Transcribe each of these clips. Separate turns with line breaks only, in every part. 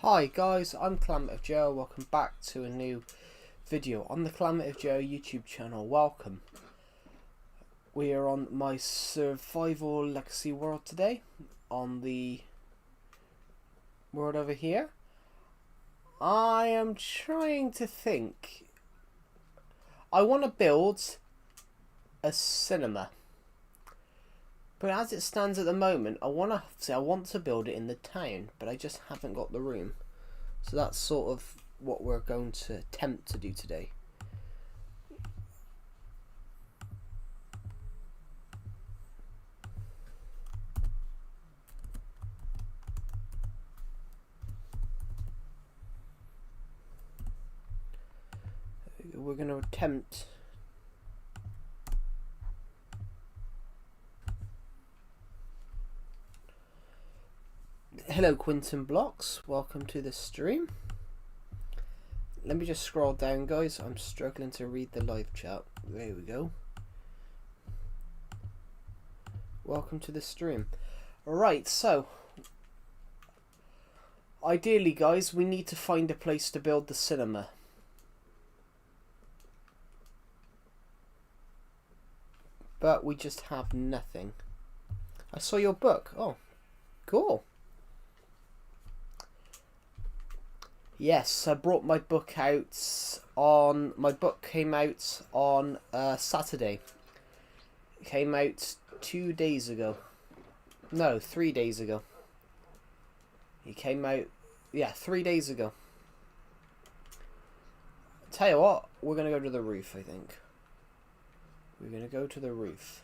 Hi guys, I'm Calamity Joe. Welcome back to a new video on the Calamity Joe YouTube channel. Welcome. We are on my survival legacy world today, on the world over here. I am trying to think. I want to build a cinema, but as it stands at the moment, I want to build it in the town, but I just haven't got the room. So that's sort of what we're going to attempt to do today. We're going to attempt Hello Quinton Blocks, welcome to the stream. Let me just scroll down guys, I'm struggling to read the live chat. There we go. Welcome to the stream. Alright, so ideally guys, we need to find a place to build the cinema. But we just have nothing. I saw your book. Oh, cool. Yes, I brought my book out on... My book came out on Saturday. It came out 2 days ago. No, 3 days ago. It came out... Yeah, 3 days ago. Tell you what, we're going to go to the roof, I think. We're going to go to the roof.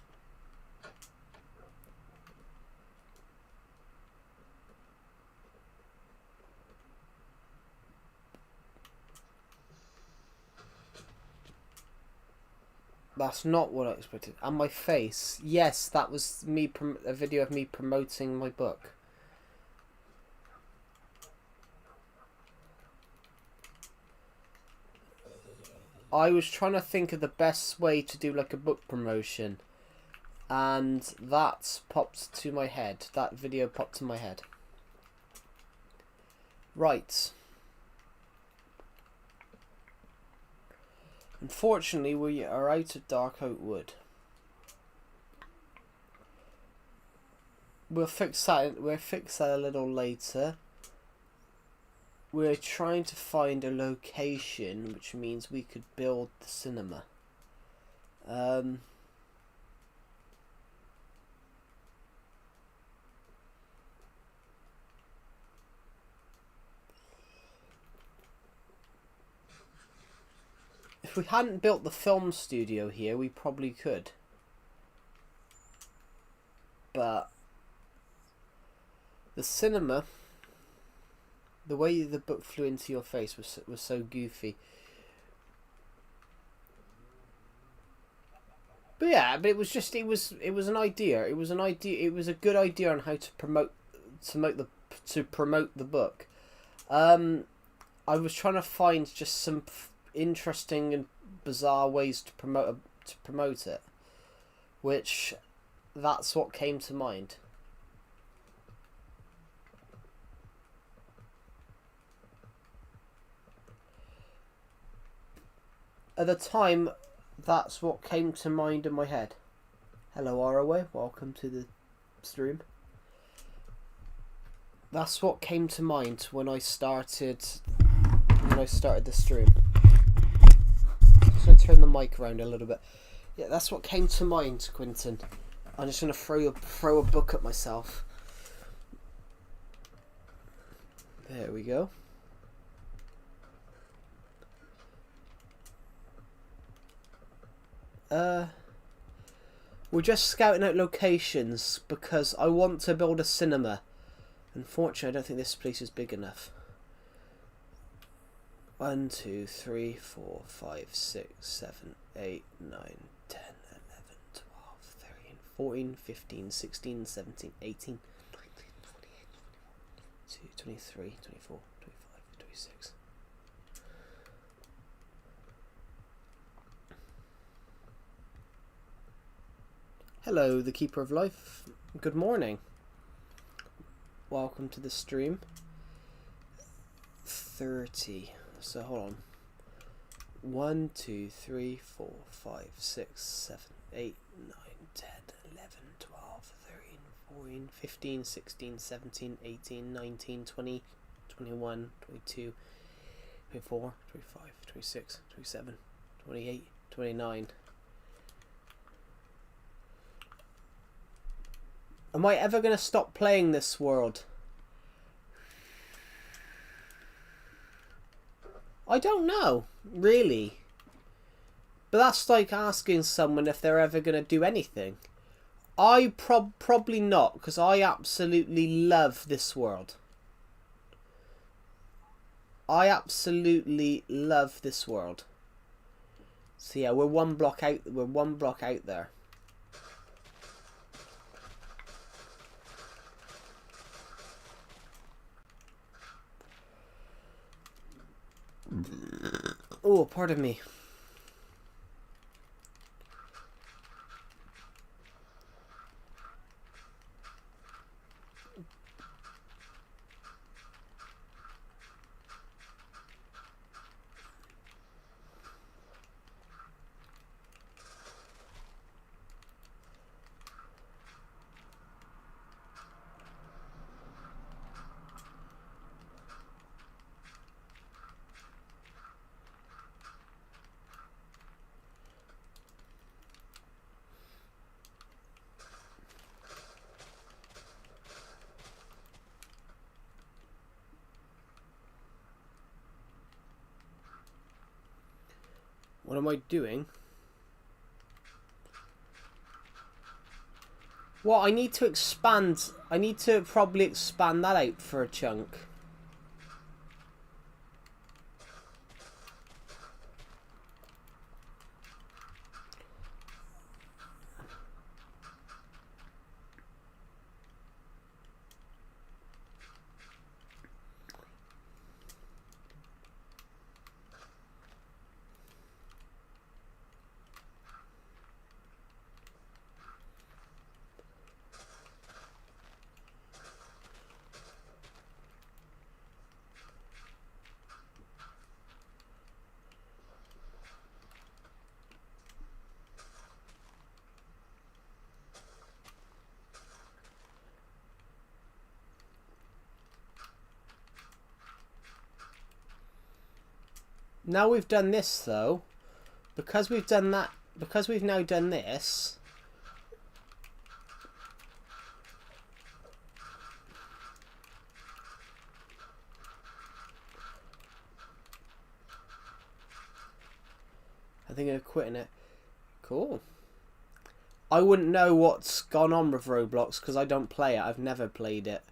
That's not what I expected. And my face. Yes, that was me. A video of me promoting my book. I was trying to think of the best way to do like a book promotion. And that popped to my head. That video popped to my head. Right. Unfortunately, we are out of dark oak wood. We'll fix that a little later. We're trying to find a location, which means we could build the cinema. If we hadn't built the film studio here, we probably could. But the cinema, the way the book flew into your face was so goofy. But yeah, but it was an idea. It was a good idea on how to promote the book. I was trying to find just some interesting and bizarre ways to promote it, which that's what came to mind. At the time, that's what came to mind in my head. Hello Araway, welcome to the stream. That's what came to mind when I started the stream. I'm going to turn the mic around a little bit. Yeah, that's what came to mind, Quinton. I'm just going to throw a book at myself. There we go. We're just scouting out locations because I want to build a cinema. Unfortunately, I don't think this place is big enough. 1, 2, 3, 4, 5, 6, 7, 8, 9, 10, 11, 12, 13, 14, 15, 16, 17, 18, 19, 20, 23, 24, 25, 26. Hello, the Keeper of Life. Good morning. Welcome to the stream. 30. So hold on. 1, 2, 3, 4, 5, 6, 7, 8, 9, 10, 11, 12, 13, 14, 15, 16, 17, 18, 19, 20, 21, 22, 24, 25, 26, 27, 28, 29. Am I ever going to stop playing this world? I don't know, really. But that's like asking someone if they're ever going to do anything. I probably not, because I absolutely love this world. I absolutely love this world. So yeah, we're one block out. We're one block out there. Oh, pardon me. What am I doing? Well, I need to expand. I need to probably expand that out for a chunk. Now we've done this though, because we've done that, because we've now done this, I think I'm quitting it. Cool. I wouldn't know what's gone on with Roblox because I don't play it. I've never played it.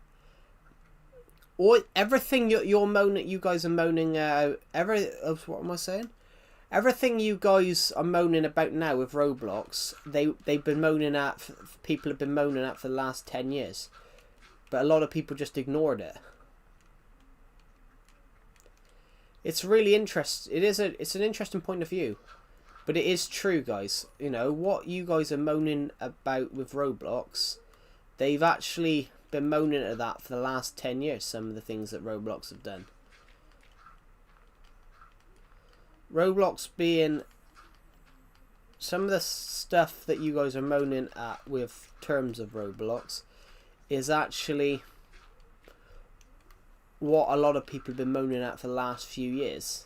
Or everything you're moaning, you guys are moaning. What am I saying? Everything you guys are moaning about now with Roblox, they've been moaning at. People have been moaning at for the last 10 years, but a lot of people just ignored it. It's really interesting. It's an interesting point of view, but it is true, guys. You know what you guys are moaning about with Roblox, they've actually been moaning at that for the last 10 years, some of the things that Roblox have done. Roblox being some of the stuff that you guys are moaning at with terms of Roblox is actually what a lot of people have been moaning at for the last few years.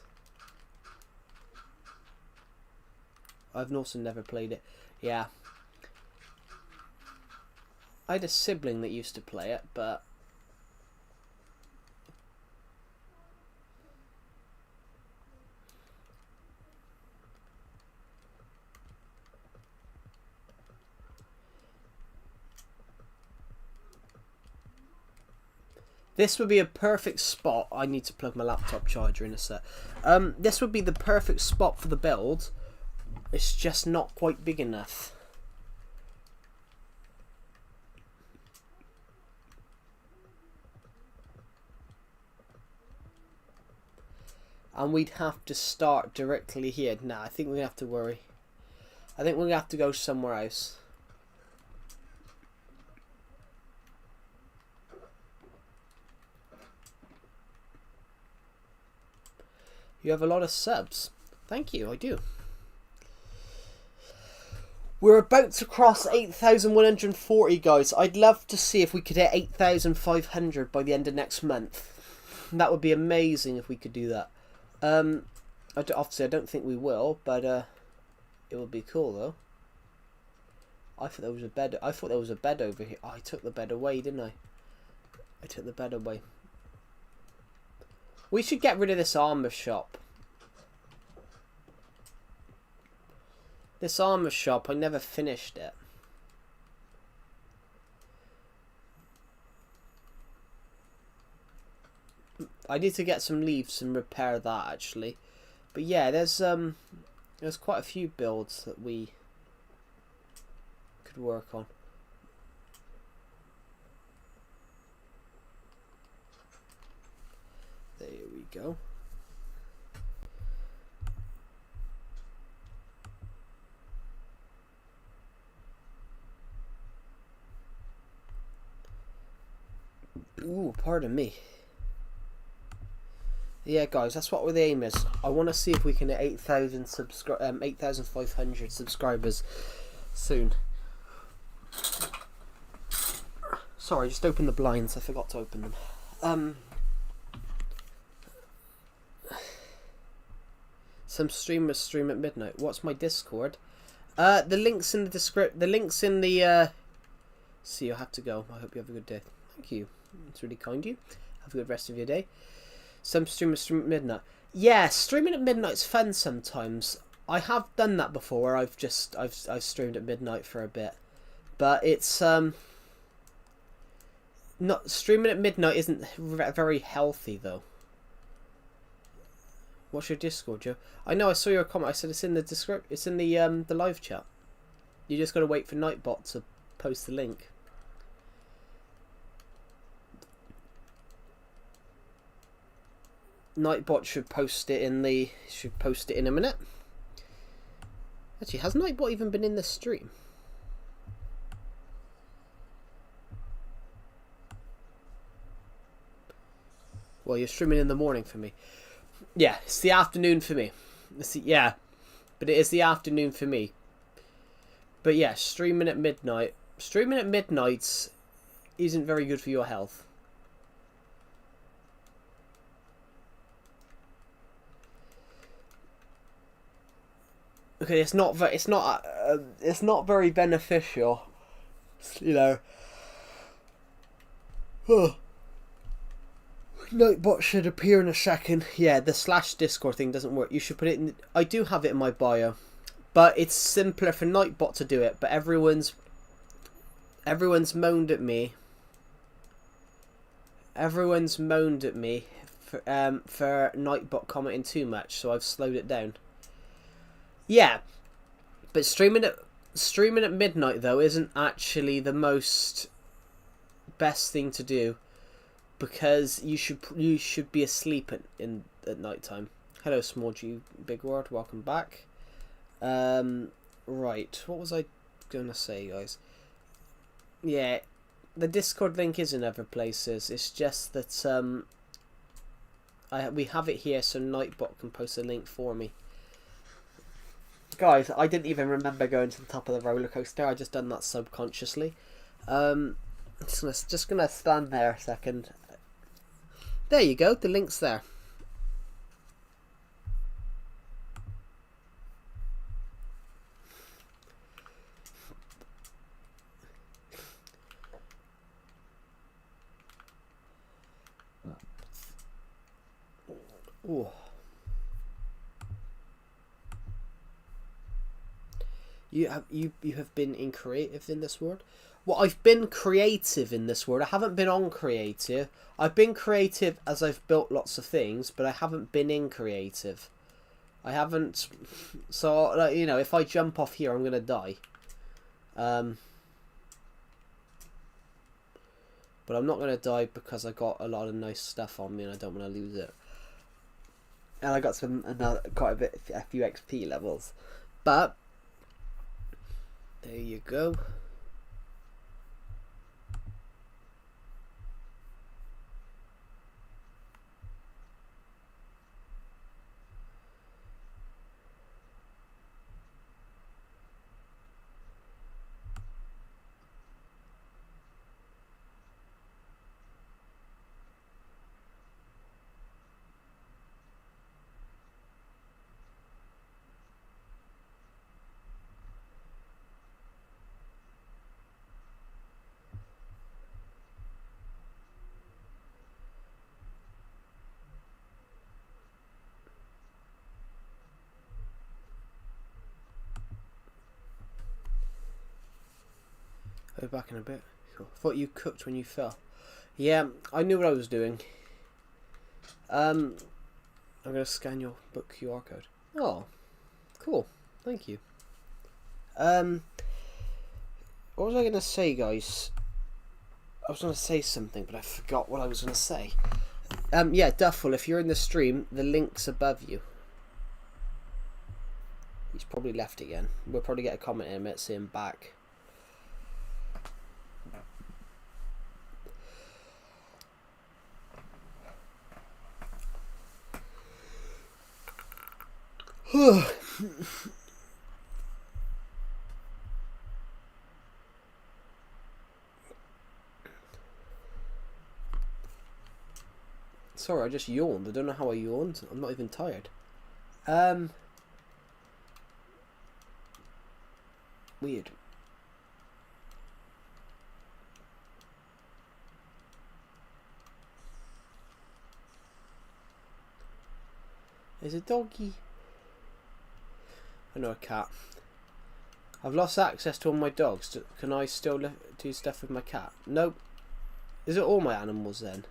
I've also never played it. Yeah. I had a sibling that used to play it, but this would be a perfect spot. I need to plug my laptop charger in a sec. This would be the perfect spot for the build. It's just not quite big enough. And we'd have to start directly here. Nah, I think we have to worry. I think we're going to have to go somewhere else. You have a lot of subs. Thank you, I do. We're about to cross 8,140, guys. I'd love to see if we could hit 8,500 by the end of next month. That would be amazing if we could do that. Obviously, I don't think we will, but it would be cool, though. I thought there was a bed. I thought there was a bed over here. Oh, I took the bed away, didn't I? I took the bed away. We should get rid of this armor shop. This armor shop, I never finished it. I need to get some leaves and repair that, actually. But yeah, there's quite a few builds that we could work on. There we go. Ooh, pardon me. Yeah, guys, that's what the aim is. I want to see if we can hit 8,500 subscribers soon. Sorry, just opened the blinds. I forgot to open them. Some streamers stream at midnight. What's my Discord? The links in the description. The links in the. See, I have to go. I hope you have a good day. Thank you. It's really kind of you. Have a good rest of your day. Some streamers stream at midnight. Yeah, streaming at midnight's fun sometimes. I have done that before, where I've streamed at midnight for a bit, but it's not streaming at midnight isn't very healthy though. What's your Discord, Joe? I know, I saw your comment. I said it's in the description. It's in the live chat. You just gotta wait for Nightbot to post the link. Nightbot should post it in a minute. Actually, has Nightbot even been in the stream? Well, you're streaming in the morning for me. Yeah, it's the afternoon for me. Yeah, but it is the afternoon for me. But yeah, streaming at midnight. Streaming at midnight isn't very good for your health. Okay, it's not very beneficial, you know. Nightbot should appear in a second. Yeah, the /Discord thing doesn't work. You should put it in. I do have it in my bio, but it's simpler for Nightbot to do it. But everyone's moaned at me. Everyone's moaned at me for Nightbot commenting too much, so I've slowed it down. Yeah, but streaming at midnight though isn't actually the most best thing to do, because you should be asleep at night time. Hello, Small G Big Word, welcome back. Right, what was I gonna say, guys? Yeah, the Discord link is in other places. It's just that we have it here, so Nightbot can post a link for me. Guys, I didn't even remember going to the top of the roller coaster. I just done that subconsciously. Just gonna stand there a second. There you go. The link's there. Ooh. You have been in creative in this world. Well, I've been creative in this world. I haven't been on creative. I've been creative as I've built lots of things, but I haven't been in creative. I haven't. So, you know, if I jump off here, I'm gonna die. But I'm not gonna die because I got a lot of nice stuff on me, and I don't want to lose it. And I got quite a few XP levels, but. There you go. Be back in a bit. Cool. Thought you cooked when you fell. Yeah, I knew what I was doing. I'm gonna scan your book QR code. Oh, cool. Thank you. What was I gonna say, guys? I was gonna say something, but I forgot what I was gonna say. Yeah, Duffel, if you're in the stream, the link's above you. He's probably left again. We'll probably get a comment in a minute, see him back. Sorry, I just yawned. I don't know how I yawned. I'm not even tired. Weird. There's a doggy. I know, a cat. I've lost access to all my dogs. Can I still do stuff with my cat? Nope. Is it all my animals then?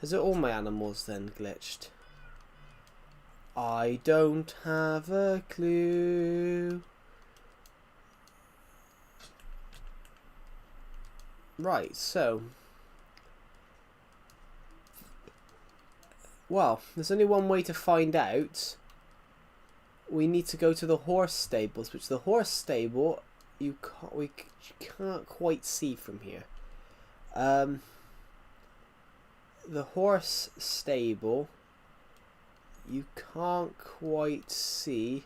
Is it all my animals then glitched? I don't have a clue. Right, so. Well, there's only one way to find out. We need to go to the horse stables, which the horse stable we can't quite see from here. The horse stable you can't quite see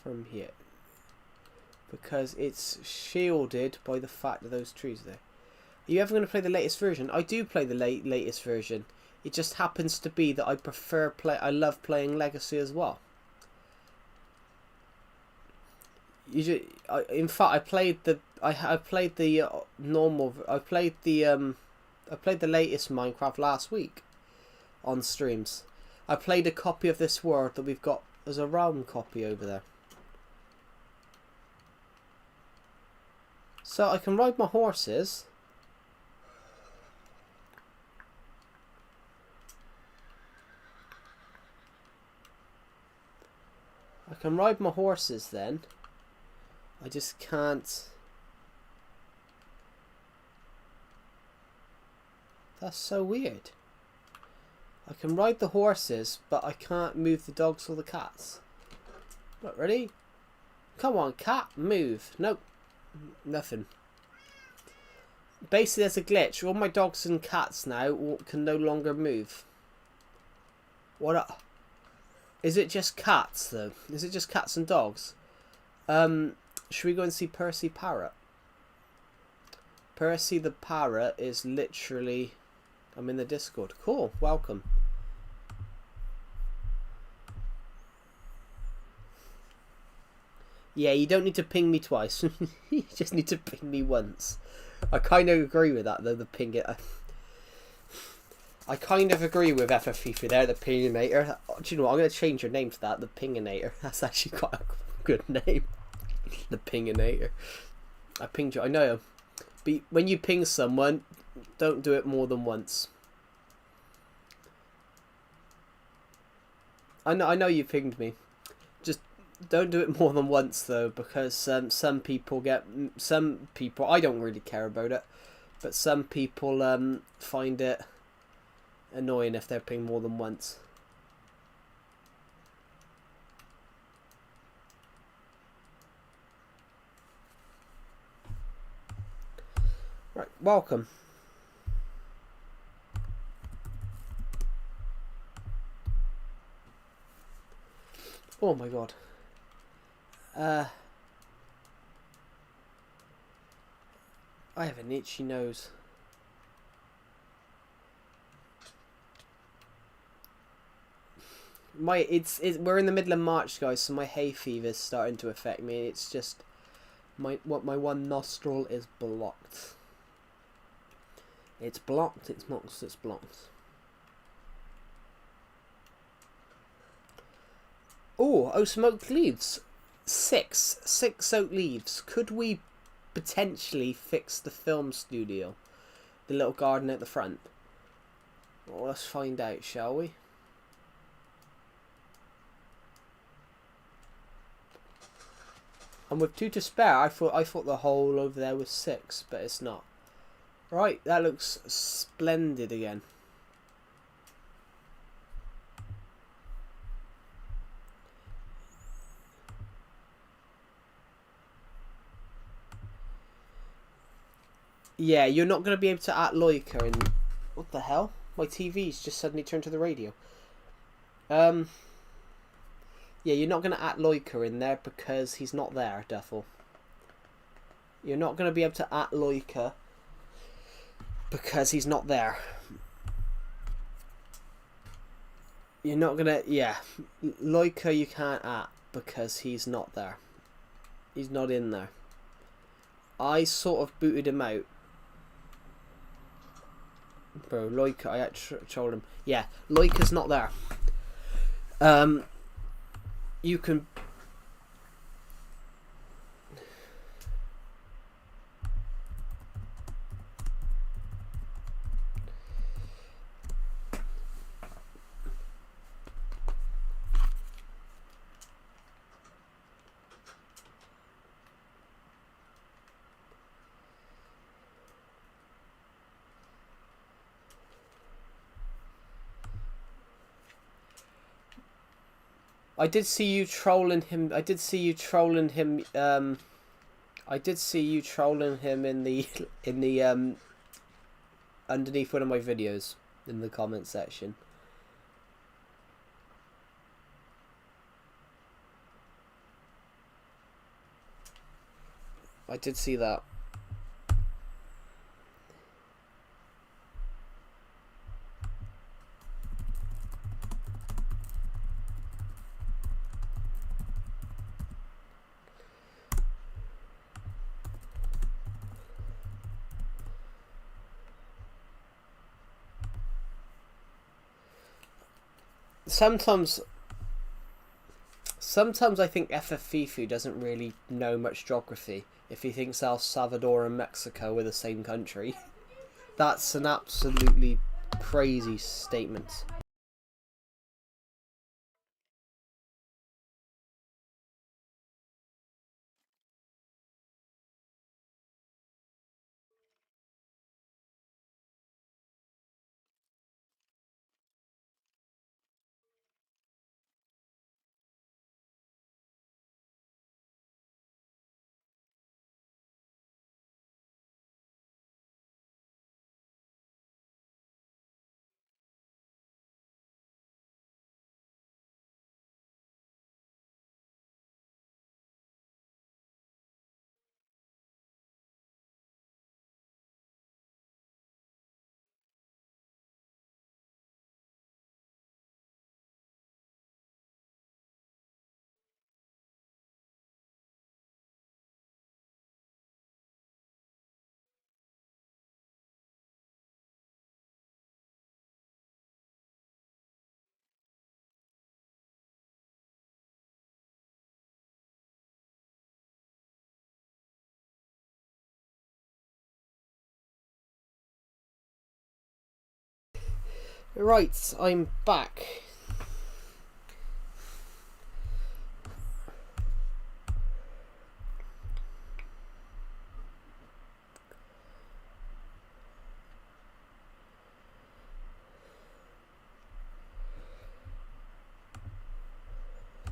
from here because it's shielded by the fact that those trees are there. Are you ever going to play the latest version? I do play the latest version. It just happens to be that I love playing Legacy as well. In fact, I played the latest Minecraft last week on streams. I played a copy of this world that we've got as a realm copy over there. So I can ride my horses. I can ride my horses then. I just can't. That's so weird. I can ride the horses, but I can't move the dogs or the cats. Not ready? Come on, cat, move. Nope. Nothing. Basically, there's a glitch. All my dogs and cats now can no longer move. What up? Is it just cats, though? Is it just cats and dogs? Should we go and see Percy Parrot? Percy the Parrot is literally... I'm in the Discord. Cool, welcome. Yeah, you don't need to ping me twice. You just need to ping me once. I kind of agree with that, though, the ping it. I kind of agree with FFFifa there, the Pinginator. Do you know what? I'm going to change your name to that, the Pinginator. That's actually quite a good name. The Pinginator. I pinged you. I know. But when you ping someone, don't do it more than once. I know you pinged me. Just don't do it more than once though, because some people, I don't really care about it, but some people find it annoying if they're pinged more than once. Right, welcome. Oh my god. I have an itchy nose. We're in the middle of March, guys, so my hay fever is starting to affect me. It's just my one nostril is blocked. It's blocked. It's blocked. Oh, smoked leaves. Six oak leaves. Could we potentially fix the film studio, the little garden at the front. Well, let's find out, shall we? And with 2 to spare, I thought the hole over there was 6, but it's not. Right, that looks splendid again. Yeah, you're not going to be able to add Loika in... What the hell? My TV's just suddenly turned to the radio. Yeah, you're not going to add Loika in there because he's not there, Duffel. You're not going to be able to add Loika because he's not there. You're not going to... Yeah, Loika you can't add because he's not there. He's not in there. I sort of booted him out. Bro, Loika, I told him. Yeah, Loika's not there. You can... I did see you trolling him. I did see you trolling him. I did see you trolling him in the underneath one of my videos in the comment section. I did see that. Sometimes I think FFFIFU doesn't really know much geography if he thinks El Salvador and Mexico are the same country. That's an absolutely crazy statement. Right, I'm back.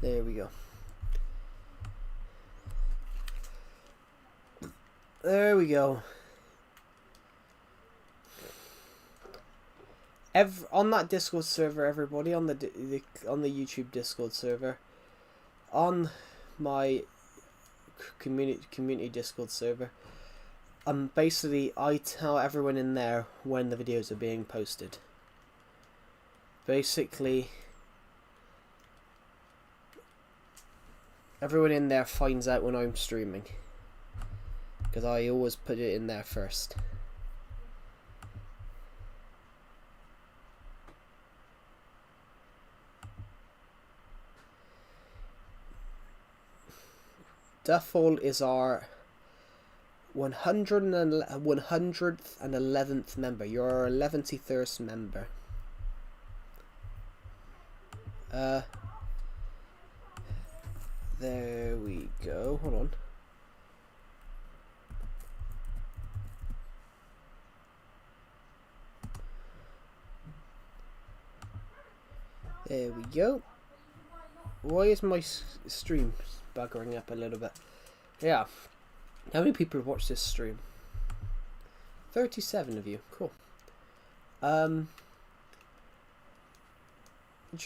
There we go. There we go. On that Discord server, everybody, on the YouTube Discord server, on my community Discord server, basically I tell everyone in there when the videos are being posted. Basically, everyone in there finds out when I'm streaming, because I always put it in there first. Duffel is our 111th member. You're our 11th member. There we go. Hold on. There we go. Why is my stream buggering up a little bit? Yeah. How many people have watched this stream? 37 of you. Cool. Do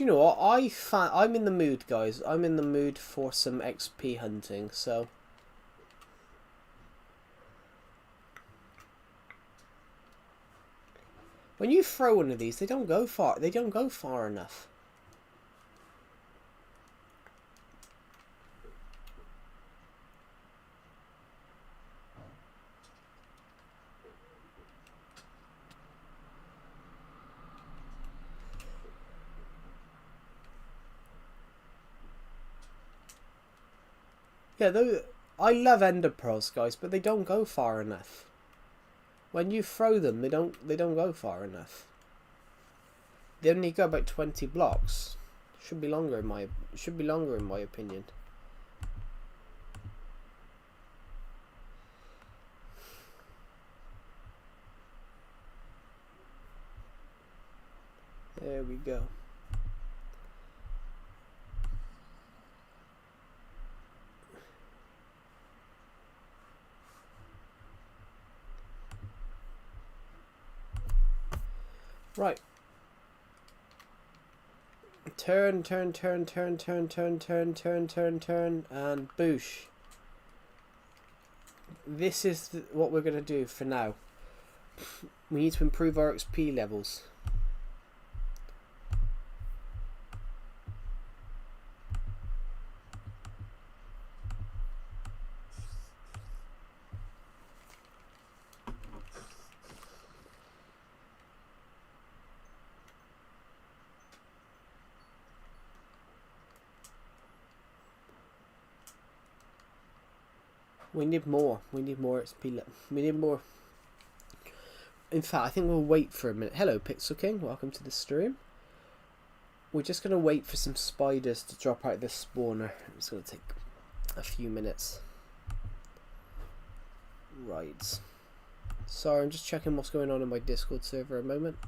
you know what? I'm in the mood, guys. I'm in the mood for some XP hunting, so... When you throw one of these, they don't go far. They don't go far enough. Yeah, though I love ender pearls, guys, but they don't go far enough. When you throw them, they don't go far enough. They only go about 20 blocks. Should be longer in my opinion. There we go. Right. Turn, and boosh. This is what we're going to do for now. We need to improve our XP levels. We need more. We need more XP. We need more. In fact, I think we'll wait for a minute. Hello, Pixel King. Welcome to the stream. We're just going to wait for some spiders to drop out this spawner. It's going to take a few minutes. Right. Sorry, I'm just checking what's going on in my Discord server a moment.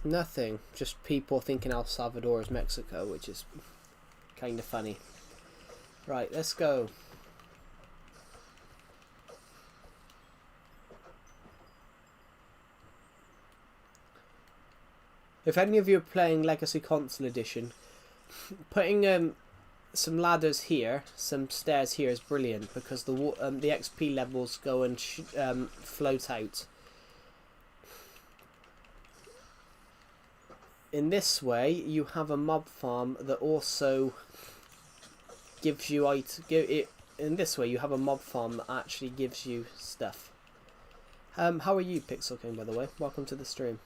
Nothing. Just people thinking El Salvador is Mexico, which is kind of funny. Right, let's go. If any of you are playing Legacy Console Edition, putting some ladders here, some stairs here is brilliant because the XP levels go and float out. In this way, you have a mob farm that also gives you in this way you have a mob farm that actually gives you stuff. How are you, Pixel King, by the way? Welcome to the stream.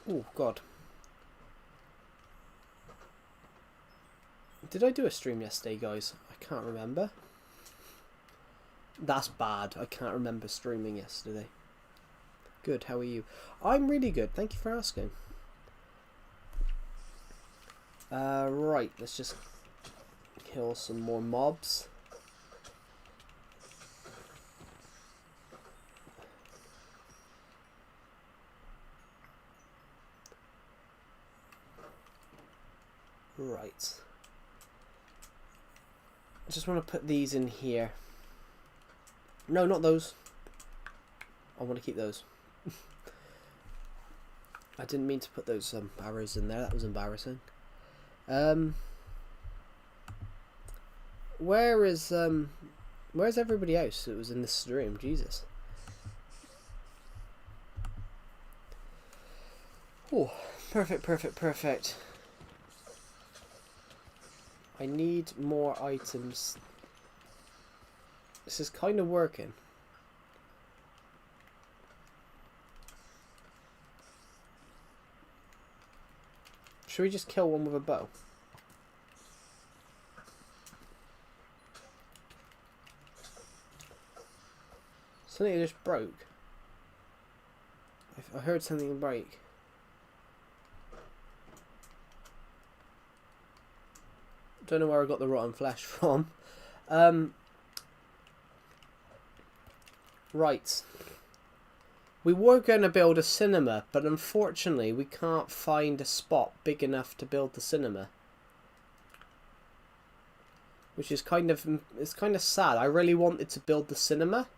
Oh god. Did I do a stream yesterday, guys? I can't remember. That's bad. I can't remember streaming yesterday. Good, how are you? I'm really good, thank you for asking. Right, let's just kill some more mobs. Right. I just want to put these in here. No, not those. I want to keep those. I didn't mean to put those arrows in there. That was embarrassing. Where's everybody else that was in this stream? Jesus. Oh, perfect. I need more items. This is kind of working. Should we just kill one with a bow? Something just broke. I heard something break. Don't know where I got the rotten flesh from. Right. We were going to build a cinema, but unfortunately we can't find a spot big enough to build the cinema. Which is kind of sad. I really wanted to build the cinema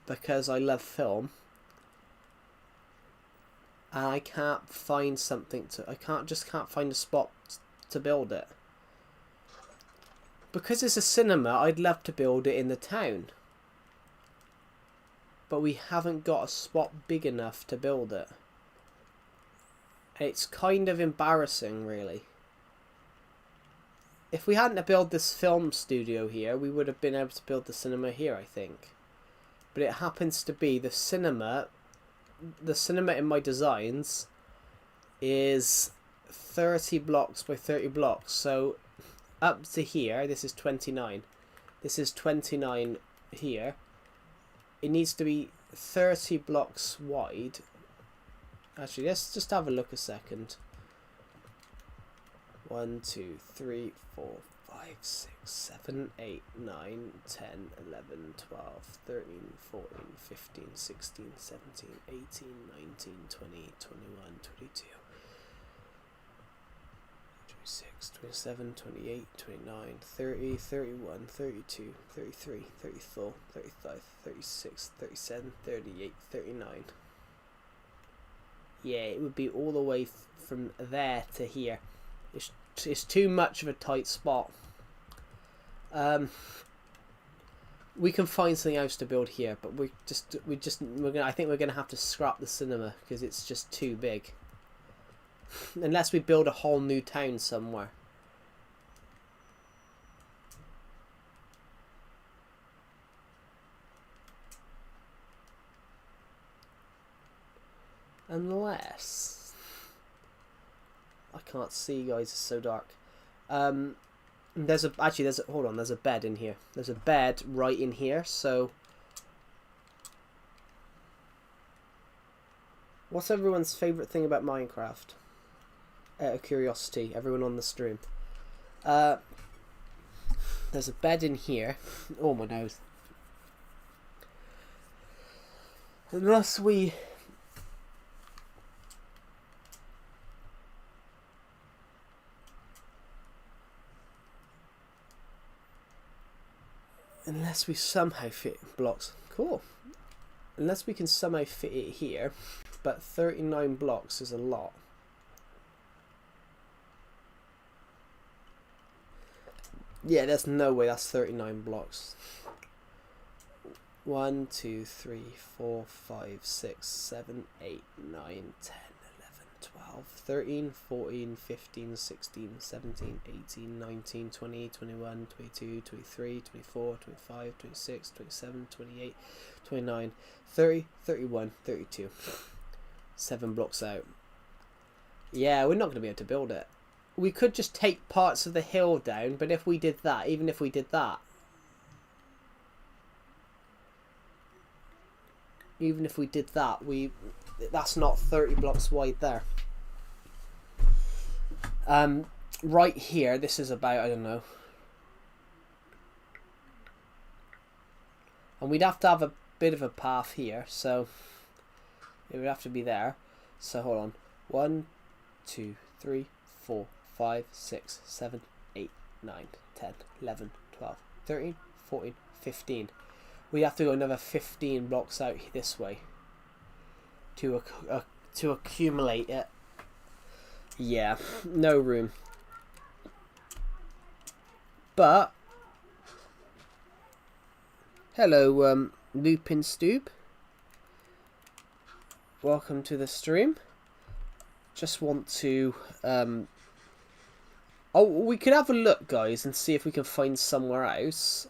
because I love film. And I can't find something to... I can't find a spot to build it. Because it's a cinema, I'd love to build it in the town. But we haven't got a spot big enough to build it. It's kind of embarrassing, really. If we hadn't built this film studio here, we would have been able to build the cinema here, I think. But it happens to be the cinema in my designs is 30 blocks by 30 blocks. So up to here, this is 29. This is 29 here. It needs to be 30 blocks wide. Actually, let's just have a look a second. 1, 2, 3, 4, 5, 6, 7, 8, 9, 10, 11, 12, 13, 14, 15, 16, 17, 18, 19, 20, 21, 22, 26, 27, 28, 29, 30, 31, 32, 33, 34, 35, 36, 37, 38, 39. Yeah, it would be all the way from there to here. It's too much of a tight spot. We can find something else to build here, but I think we're gonna have to scrap the cinema because it's just too big. Unless we build a whole new town somewhere. Unless... I can't see, guys, it's so dark. There's a bed in here. There's a bed right in here, so... What's everyone's favourite thing about Minecraft? Out of curiosity, everyone on the stream. There's a bed in here. Oh, my nose. Unless we somehow fit blocks. Cool. Unless we can somehow fit it here. But 39 blocks is a lot. Yeah, there's no way that's 39 blocks. 1, 2, 3, 4, 5, 6, 7, 8, 9, 10, 11, 12, 13, 14, 15, 16, 17, 18, 19, 20, 21, 22, 23, 24, 25, 26, 27, 28, 29, 30, 31, 32. 7 blocks out. Yeah, we're not going to be able to build it. We could just take parts of the hill down, but if we did that, even if we did that, that's not 30 blocks wide there. Right here, this is about, I don't know. And we'd have to have a bit of a path here, so it would have to be there. So hold on. 1, 2, 3, 4, 5, 6, 7, 8, 9, 10, 11, 12, 13, 14, 15. We have to go another 15 blocks out this way to accumulate it. Yeah, no room. But hello, Lupin Stoop. Welcome to the stream. Just want to oh, we could have a look, guys, and see if we can find somewhere else.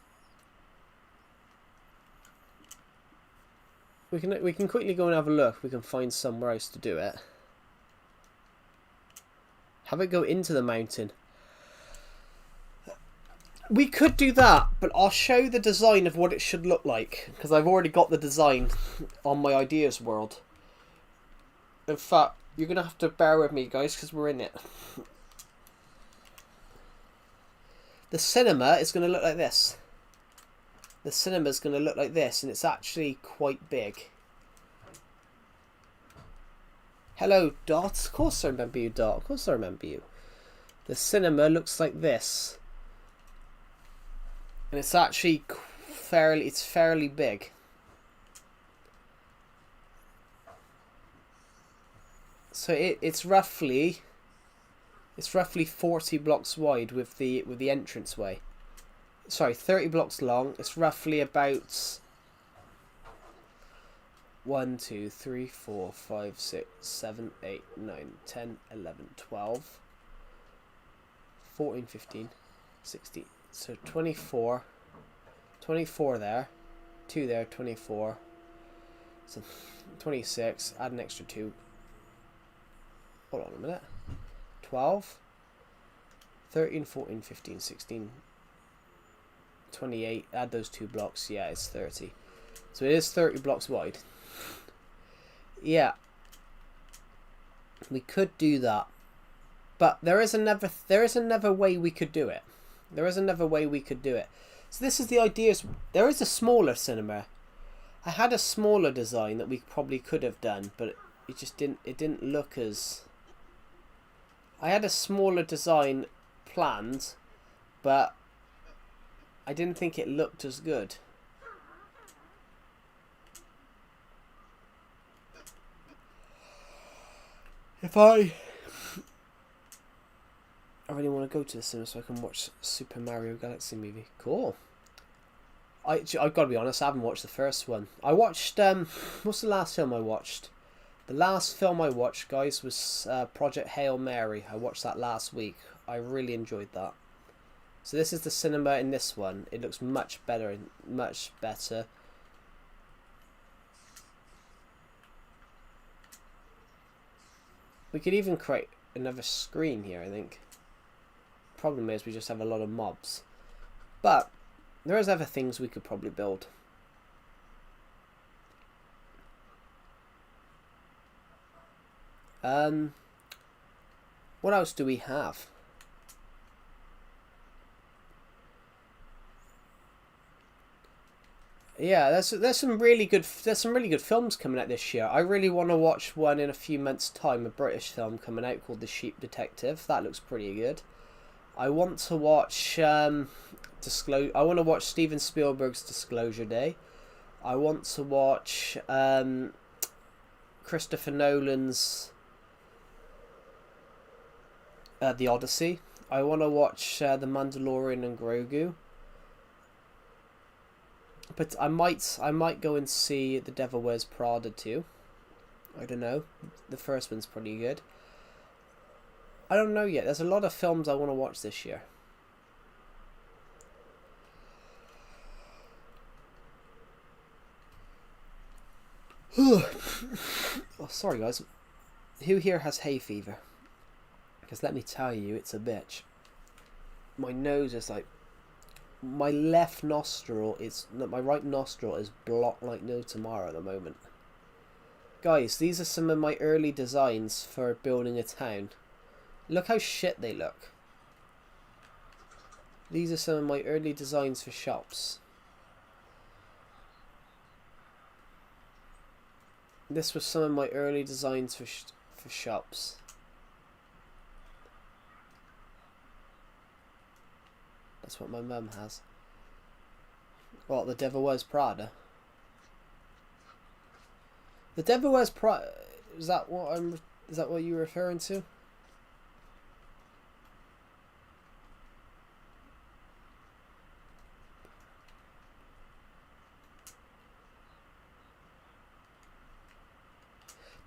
We can quickly go and have a look. We can find somewhere else to do it. Have it go into the mountain. We could do that, but I'll show you the design of what it should look like, because I've already got the design on my ideas world. In fact, you're going to have to bear with me, guys, because we're in it. The cinema is going to look like this. The cinema is going to look like this, and it's actually quite big. Hello, Dot. Of course I remember you, Dot. Of course I remember you. The cinema looks like this. And it's actually fairly big. So it's roughly 40 blocks wide with the entranceway. Sorry, 30 blocks long. It's roughly about 1, 2, 3, 4, 5, 6, 7, 8, 9, 10, 11, 12, 14, 15, 16. So 24 there, 2 there, 24, so 26, add an extra 2, hold on a minute, 12, 13, 14, 15, 16, 28, add those 2 blocks, yeah, it's 30. So it is 30 blocks wide. Yeah, we could do that, but there is another way we could do it. There is another way we could do it. So this is the ideas. There is a smaller cinema. I had a smaller design that we probably could have done, but it just didn't look as... I had a smaller design planned, but I didn't think it looked as good. I really want to go to the cinema so I can watch Super Mario Galaxy movie. Cool. I've got to be honest, I haven't watched the first one. I watched, what's the last film I watched? The last film I watched, guys, was Project Hail Mary. I watched that last week. I really enjoyed that. So this is the cinema in this one. It looks much better. Much better. We could even create another screen here, I think. Problem is we just have a lot of mobs, but there is other things we could probably build. What else do we have? Yeah, there's some really good films coming out this year. I really want to watch one in a few months' time, a British film coming out called The Sheep Detective. That looks pretty good. I want to watch I want to watch Steven Spielberg's Disclosure Day. I want to watch Christopher Nolan's The Odyssey. I want to watch The Mandalorian and Grogu. But I might go and see The Devil Wears Prada too. I don't know. The first one's pretty good. I don't know yet. There's a lot of films I want to watch this year. Oh, sorry guys. Who here has hay fever? Because let me tell you, it's a bitch. My nose is like... My left nostril is... My right nostril is blocked like no tomorrow at the moment. Guys, these are some of my early designs for building a town. Look how shit they look. These are some of my early designs for shops. This was some of my early designs for shops. That's what my mum has. What, The Devil Wears Prada? The Devil Wears Prada... Is that what you're referring to?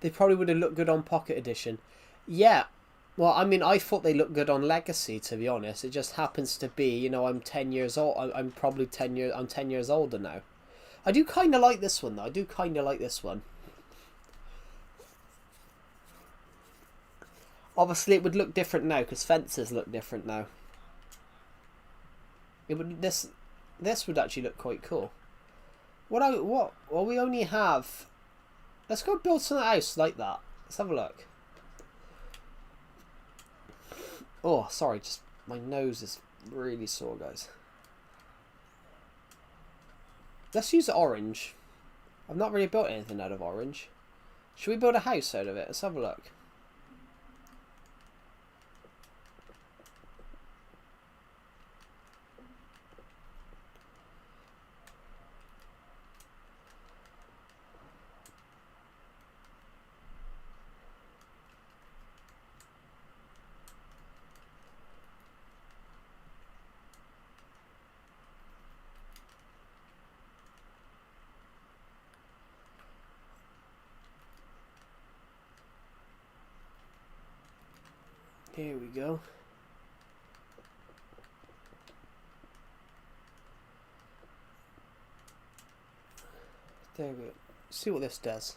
They probably would have looked good on Pocket Edition. Yeah. Well, I mean, I thought they looked good on Legacy, to be honest. It just happens to be, you know, I'm 10 years old. I'm probably 10 years... I'm 10 years older now. I do kind of like this one, though. I do kind of like this one. Obviously, it would look different now because fences look different now. It would this would actually look quite cool. Well, we only have. Let's go build some house like that. Let's have a look. Oh, sorry, just my nose is really sore, guys. Let's use orange. I've not really built anything out of orange. Should we build a house out of it? Let's have a look. Here we go. There we go. See what this does.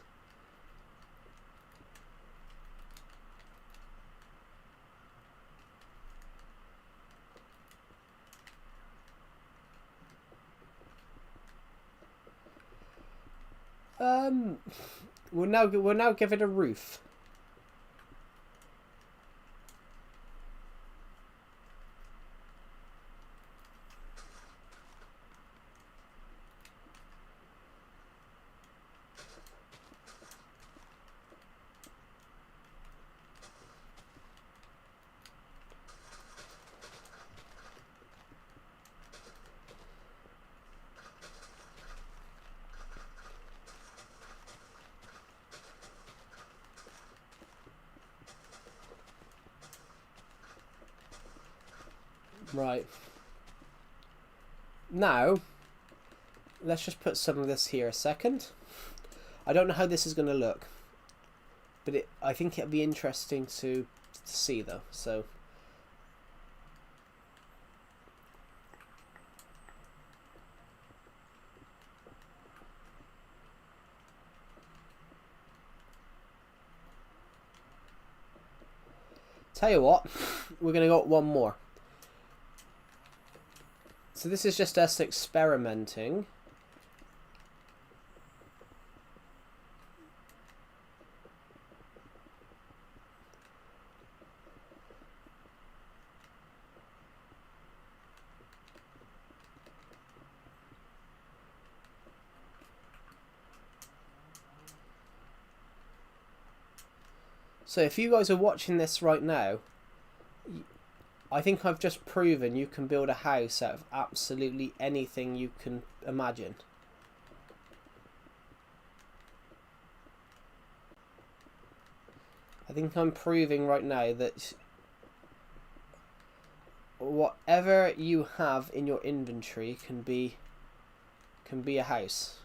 We'll now give it a roof. Right. Now, let's just put some of this here a second. I don't know how this is going to look, but I think it'll be interesting to see though. So, tell you what, we're going to go one more. So this is just us experimenting. So if you guys are watching this right now, I think I've just proven you can build a house out of absolutely anything you can imagine. I think I'm proving right now that whatever you have in your inventory can be a house.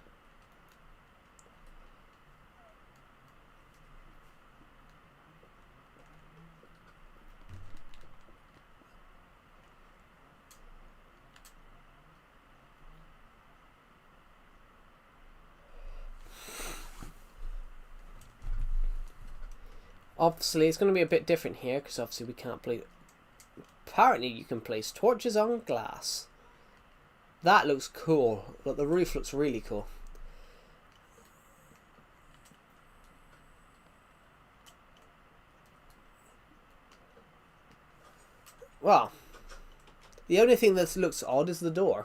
Obviously, it's going to be a bit different here because obviously we can't play. Apparently, you can place torches on glass. That looks cool. Look, the roof looks really cool. Well, the only thing that looks odd is the door.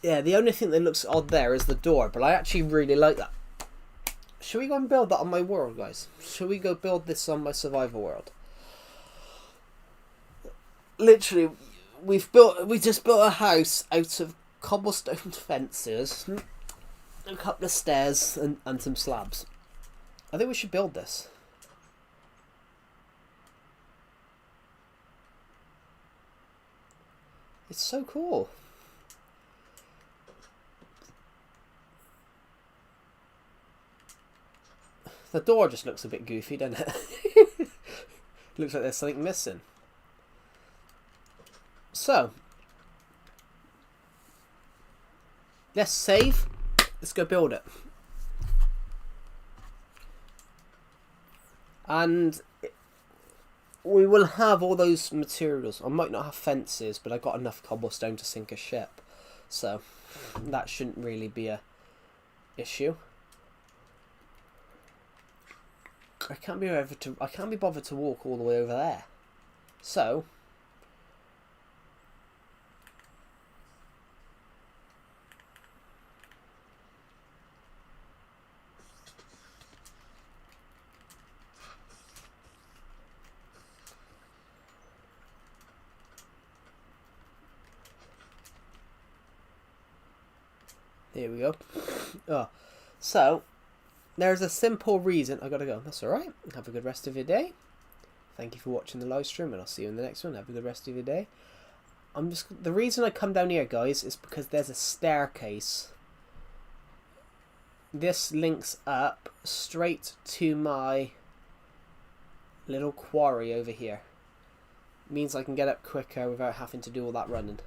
Yeah, the only thing that looks odd there is the door, but I actually really like that. Should we go and build that on my world, guys? Should we go build this on my survival world? Literally, we just built a house out of cobblestone fences, a couple of stairs, and some slabs. I think we should build this. It's so cool. The door just looks a bit goofy, doesn't it? Looks like there's something missing. So, let's save. Let's go build it. And we will have all those materials. I might not have fences, but I got enough cobblestone to sink a ship, so that shouldn't really be a issue. I can't be bothered to walk all the way over there. So here we go. Oh, so there's a simple reason. I gotta go. That's alright. Have a good rest of your day. Thank you for watching the live stream, and I'll see you in the next one. Have a good rest of your day. The reason I come down here, guys, is because there's a staircase. This links up straight to my little quarry over here. Means I can get up quicker without having to do all that running.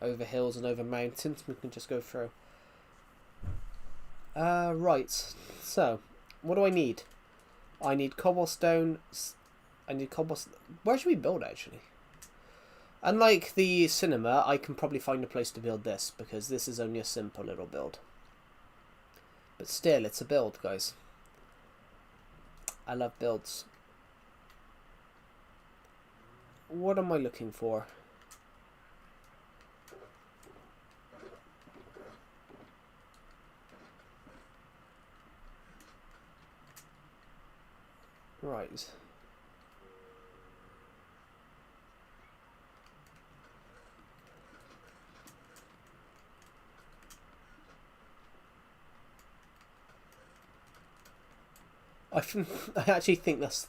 Over hills and over mountains, we can just go through. Right, so what do I need? I need cobblestone. Where should we build, actually? Unlike the cinema, I can probably find a place to build this, because this is only a simple little build. But still, it's a build, guys. I love builds. What am I looking for? Right. I actually think that's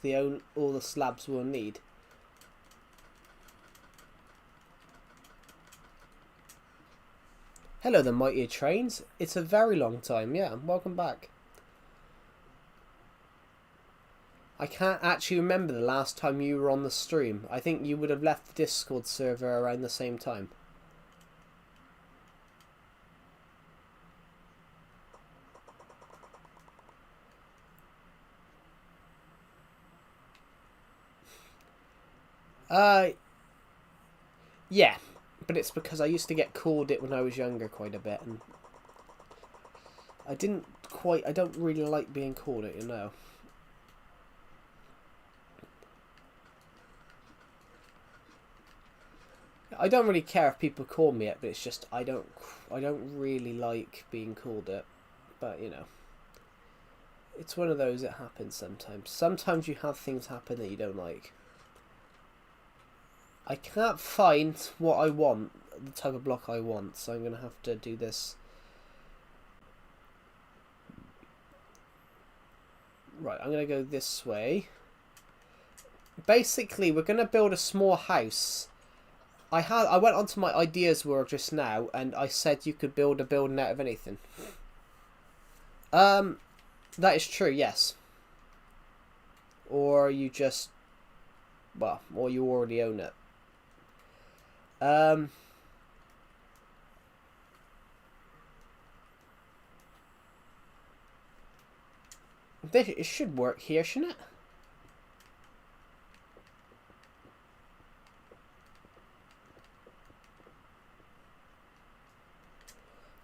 all the slabs we'll need. Hello, the mighty trains. It's a very long time. Yeah, welcome back. I can't actually remember the last time you were on the stream. I think you would have left the Discord server around the same time. Yeah, but it's because I used to get called it when I was younger quite a bit, and I don't really like being called it, you know. I don't really care if people call me it, but it's just I don't really like being called it. But you know, it's one of those. It happens sometimes. Sometimes you have things happen that you don't like. I can't find what I want, the type of block I want, so I'm gonna have to do this. Right, I'm gonna go this way. Basically, we're gonna build a small house. I went onto my ideas world just now, and I said you could build a building out of anything. That is true, yes. Or you just, well, or you already own it. It should work here, shouldn't it?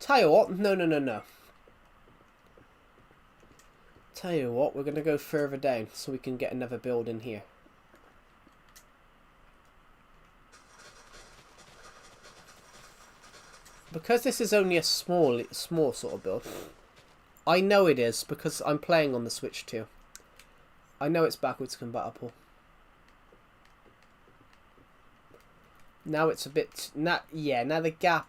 Tell you what, no. Tell you what, we're going to go further down so we can get another building here. Because this is only a small sort of build. I know it is because I'm playing on the Switch too. I know it's backwards compatible. Now it's a bit... Now the gap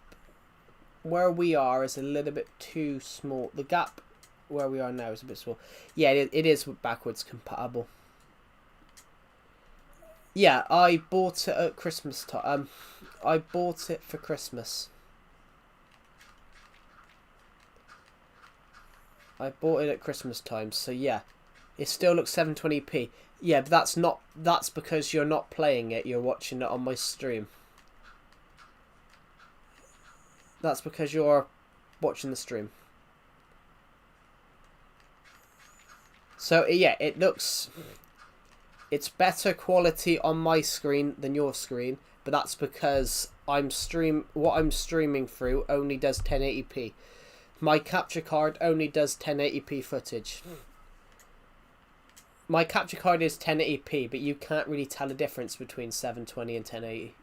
where we are is a little bit too small. The gap where we are now is a bit small. Yeah, it is backwards compatible. Yeah, I bought it at Christmas time. I bought it for Christmas. I bought it at Christmas time, so yeah. It still looks 720p. Yeah, but that's because you're not playing it, you're watching it on my stream. That's because you're watching the stream. So yeah, it looks, it's better quality on my screen than your screen, but that's because what I'm streaming through only does 1080p. My capture card only does 1080p footage. My capture card is 1080p, but you can't really tell the difference between 720 and 1080.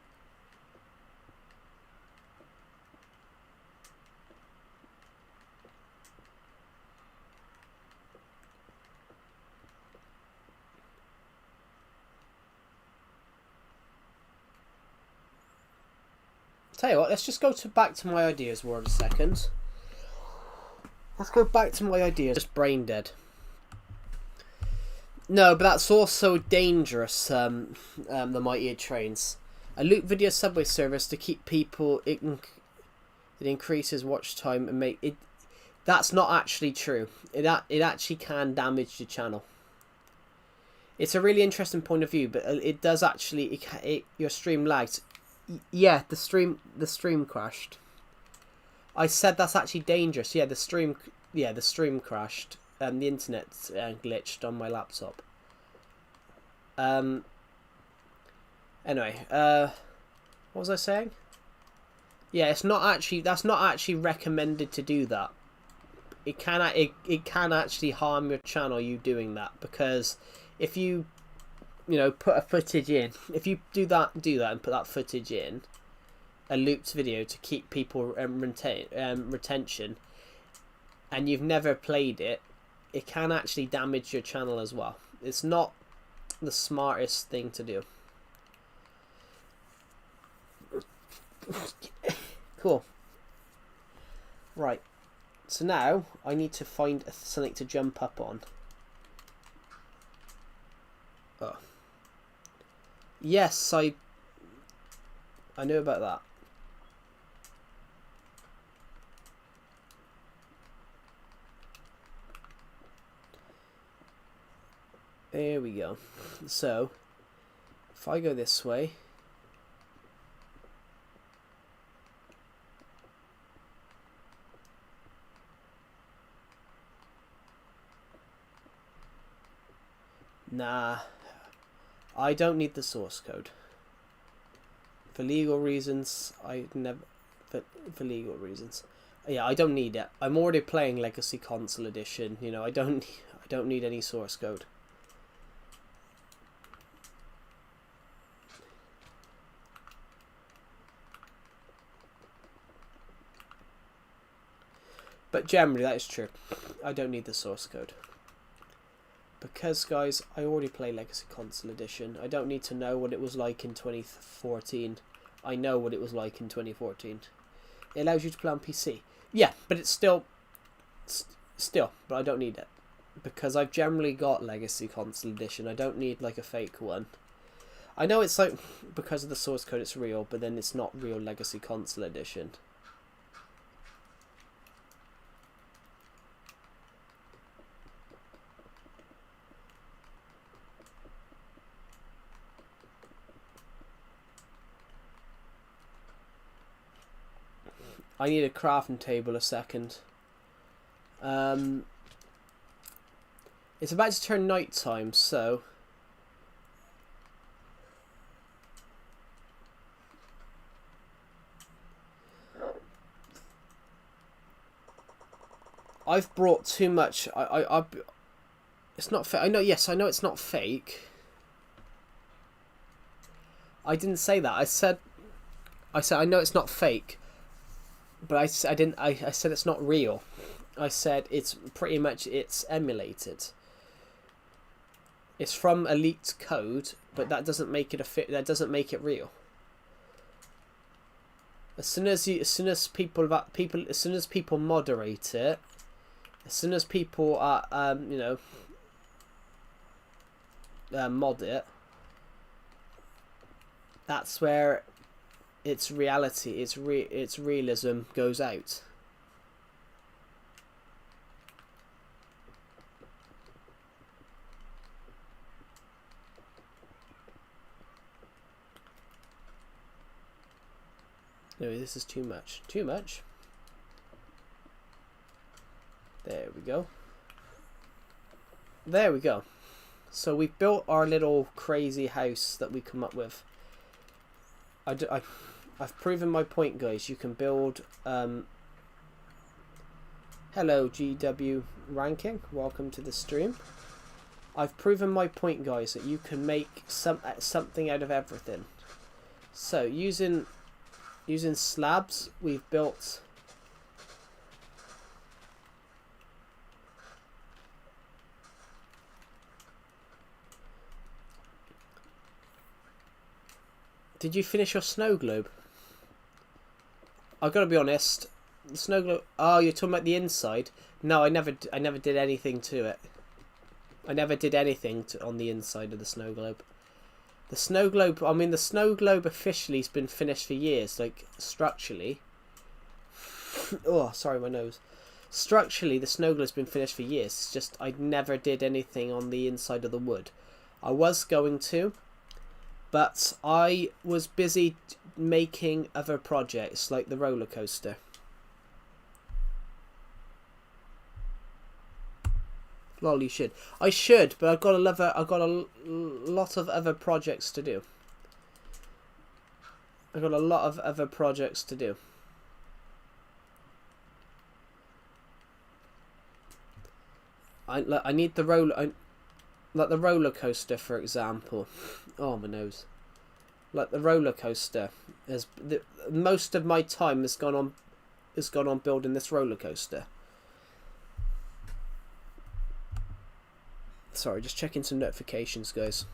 Tell you what, let's just go back to my ideas for a second. Let's go back to my ideas. Just brain dead. No, but that's also dangerous, the mighty trains. A loop video subway service to keep people... It increases watch time and make... it. That's not actually true. It actually can damage your channel. It's a really interesting point of view, but it does actually... your stream lags. Yeah, the stream crashed. I said that's actually dangerous. Yeah, the stream crashed. The internet glitched on my laptop. Anyway, what was I saying? Yeah, that's not actually recommended to do that. It can actually harm your channel, you doing that, because if you put a footage in, if you do that and put that footage in a looped video to keep people retention, and you've never played it, it can actually damage your channel as well. It's not the smartest thing to do. Cool. Right. So now I need to find something to jump up on. Oh. Yes, I know about that. There we go. So, if I go this way... Nah, I don't need the source code. For legal reasons, for legal reasons. Yeah, I don't need it. I'm already playing Legacy Console Edition. I don't need any source code. But generally, that is true. I don't need the source code. Because, guys, I already play Legacy Console Edition. I don't need to know what it was like in 2014. I know what it was like in 2014. It allows you to play on PC. Yeah, but it's still, but I don't need it. Because I've generally got Legacy Console Edition. I don't need, like, a fake one. I know it's like, because of the source code it's real, but then it's not real Legacy Console Edition. I need a crafting table a second. It's about to turn night time, so I've brought too much. It's not fake. I know. Yes, I know it's not fake. I didn't say that. I said I know it's not fake. But I said it's not real. I said it's pretty much emulated. It's from a leaked code, but that doesn't make it that doesn't make it real. As soon as people moderate it, as soon as people mod it, that's where its reality, its realism goes out. No, this is too much. Too much. There we go. There we go. So we've built our little crazy house that we come up with. I've proven my point, guys. You can build... hello, GW Ranking. Welcome to the stream. I've proven my point, guys, that you can make something out of everything. So, using slabs, we've built... Did you finish your snow globe? I've got to be honest. The snow globe... Oh, you're talking about the inside? No, I never did anything to it. I never did anything on the inside of the snow globe. The snow globe... I mean, the snow globe officially has been finished for years. Like, structurally. Oh, sorry, my nose. Structurally, the snow globe's been finished for years. It's just I never did anything on the inside of the wood. I was going to... But I was busy making other projects, like the roller coaster. Lol, you should. I should, but I've got a lot of other projects to do. I've got a lot of other projects to do. I need the roller... Like the roller coaster, for example. Oh, my nose. Like the roller coaster, most of my time has gone on building this roller coaster. Sorry, just checking some notifications, guys.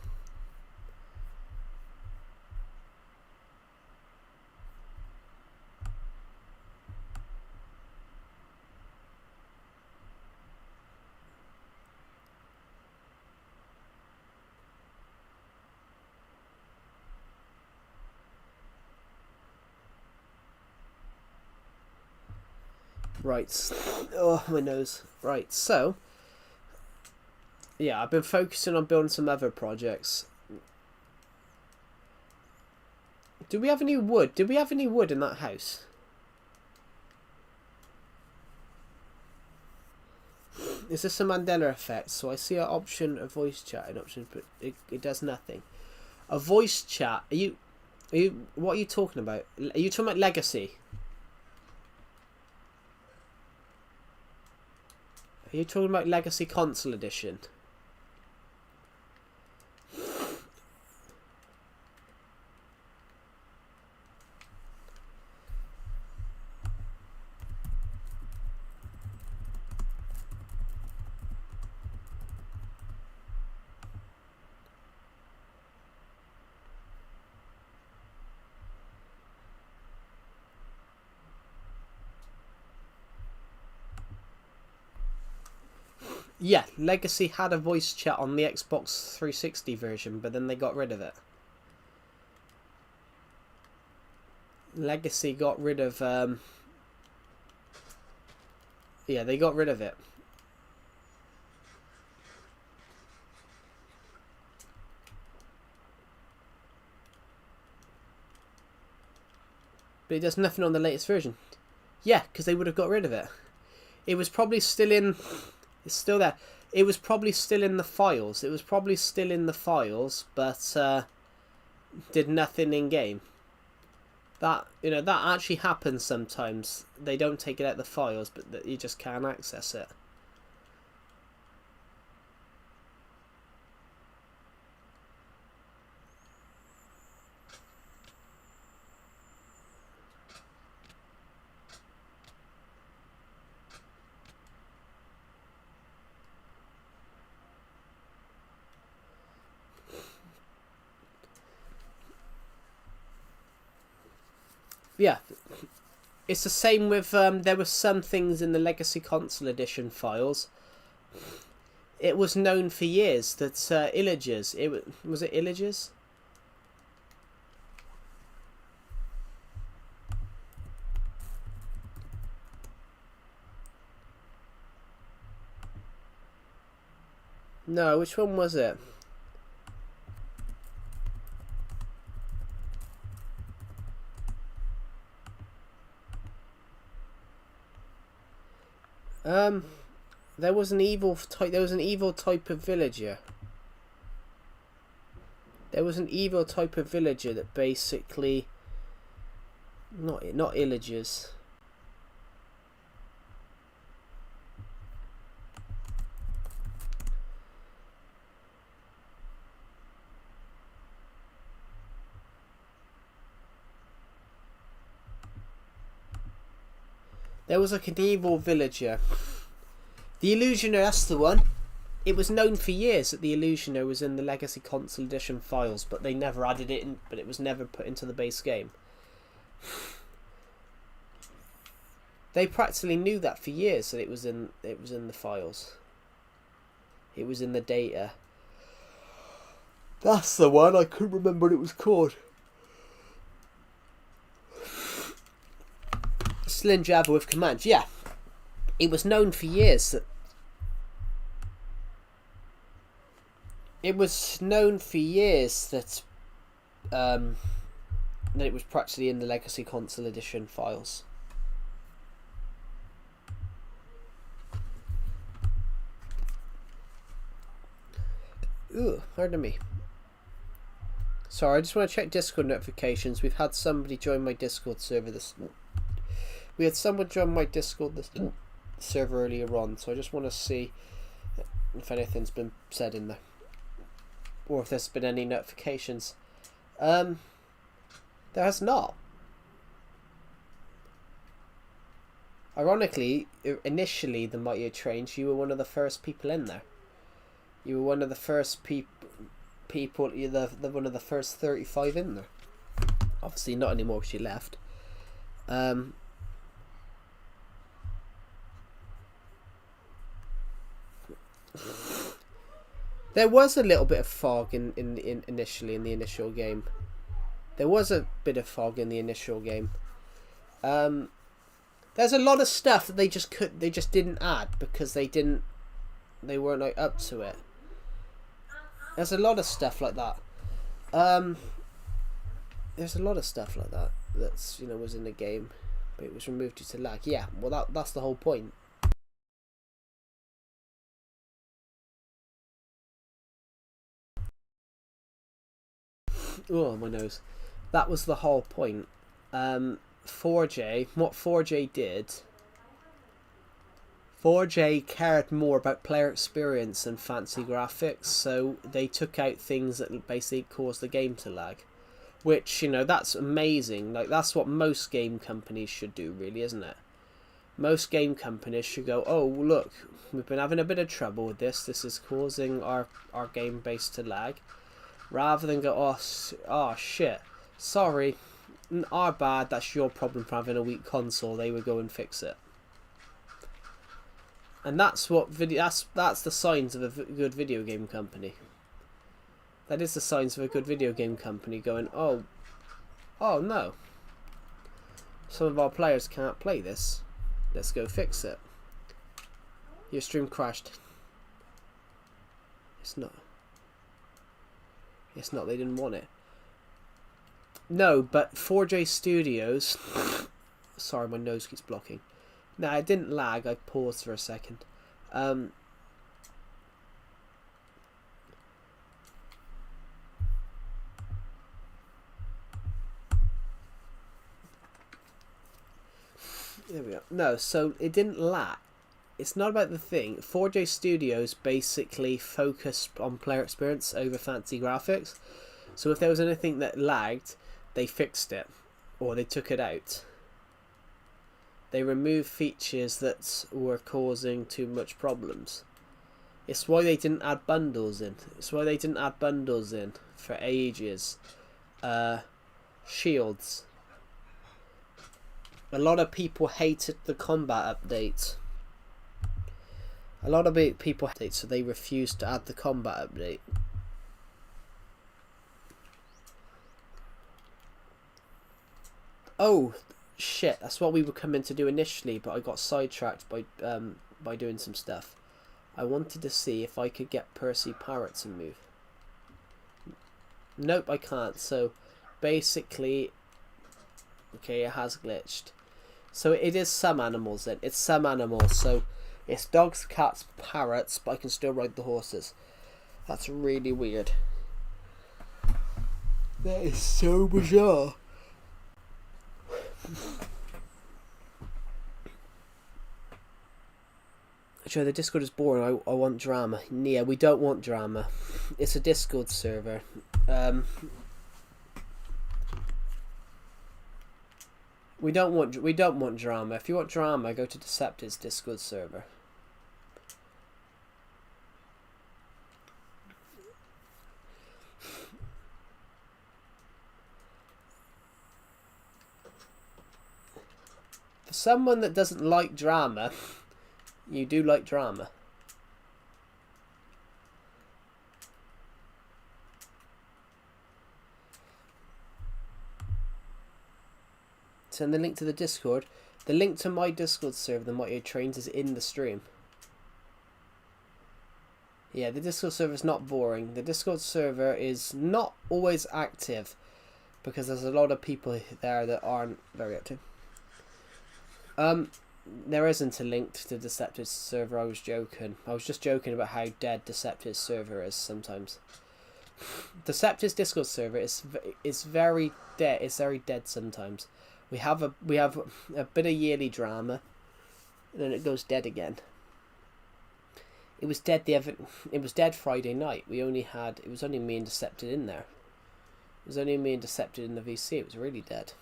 Right. Oh, my nose. Right, so... Yeah, I've been focusing on building some other projects. Do we have any wood? Did we have any wood in that house? Is this a Mandela effect? So I see an option, a voice chat, an option, but it does nothing. A voice chat. What are you talking about? Are you talking about Legacy? Are you talking about Legacy Console Edition? Yeah, Legacy had a voice chat on the Xbox 360 version, but then they got rid of it. Legacy got rid of... Yeah, they got rid of it. But it does nothing on the latest version. Yeah, because they would have got rid of it. It was probably still in... It's still there. It was probably still in the files. It was probably still in the files, but did nothing in game. That that actually happens sometimes. They don't take it out of the files, but you just can't access it. Yeah, it's the same with there were some things in the Legacy Console Edition files. It was known for years that illagers. Was it illagers? No, which one was it? There was an evil type. There was an evil type of villager. There was an evil type of villager that basically, not illagers. There was like an evil villager. The Illusioner, that's the one. It was known for years that the Illusioner was in the Legacy Console Edition files, but they never added it in, but it was never put into the base game. They practically knew that for years, that it was in the files. It was in the data. That's the one. I couldn't remember what it was called. Slim Jabber with commands. Yeah, it was known for years that it was practically in the Legacy Console Edition files. Ooh, pardon me. Sorry, I just want to check Discord notifications. We've had somebody join my Discord server We had someone join my Discord server earlier on, so I just want to see if anything's been said in there, or if there's been any notifications. There has not. Ironically, initially the Mighty Trains, you were one of the first people in there. You were one of the first people. You're one of the first 35 in there. Obviously not anymore because you left. There was a little bit of fog initially in the initial game. There was a bit of fog in the initial game. There's a lot of stuff that they just didn't add because they weren't like up to it. There's a lot of stuff like that. There's a lot of stuff like that that's was in the game, but it was removed due to lag. Yeah, well that's the whole point. Oh, my nose. That was the whole point. 4J, what 4J did, 4J cared more about player experience than fancy graphics, so they took out things that basically caused the game to lag. Which, that's amazing. Like, that's what most game companies should do, really, isn't it? Most game companies should go, oh, look, we've been having a bit of trouble with this. This is causing our game base to lag. Rather than go, oh shit, sorry, our bad, that's your problem for having a weak console. They would go and fix it. And that's what that's the signs of a good video game company. That is the signs of a good video game company going, oh no, some of our players can't play this. Let's go fix it. Your stream crashed. It's not, they didn't want it. No, but 4J Studios... Sorry, my nose keeps blocking. No, it didn't lag. I paused for a second. There we go. No, so it didn't lag. It's not about the thing. 4J Studios basically focused on player experience over fancy graphics. So if there was anything that lagged, they fixed it, or they took it out. They removed features that were causing too much problems. It's why they didn't add bundles in. It's why they didn't add bundles in for ages. Shields. A lot of people hated the combat update. A lot of people hated it, so they refused to add the combat update. Oh shit, that's what we were coming to do initially, but I got sidetracked by doing some stuff. I wanted to see if I could get Percy Parrot to move. Nope, I can't. So basically, okay, it has glitched. So it is some animals then. It's some animals. So It's dogs, cats, parrots, but I can still ride the horses. That's really weird. That is so bizarre. Joe, the Discord is boring. I want drama. Yeah, we don't want drama. It's a Discord server. We don't want drama. If you want drama, go to Deceptive's Discord server. For someone that doesn't like drama, you do like drama. Send the link to the Discord. The link to my Discord server, the Mighty Trains, is in the stream. Yeah, the Discord server is not boring. The Discord server is not always active because there's a lot of people there that aren't very active. There isn't a link to Deceptive's server. I was joking. I was just joking about how dead Deceptive's server is sometimes. Deceptive's Discord server is very dead. It's very dead sometimes. We have a bit of yearly drama, and then it goes dead again. It was dead it was dead Friday night. It was only me and Deceptive in there. It was only me and Deceptive in the VC. It was really dead.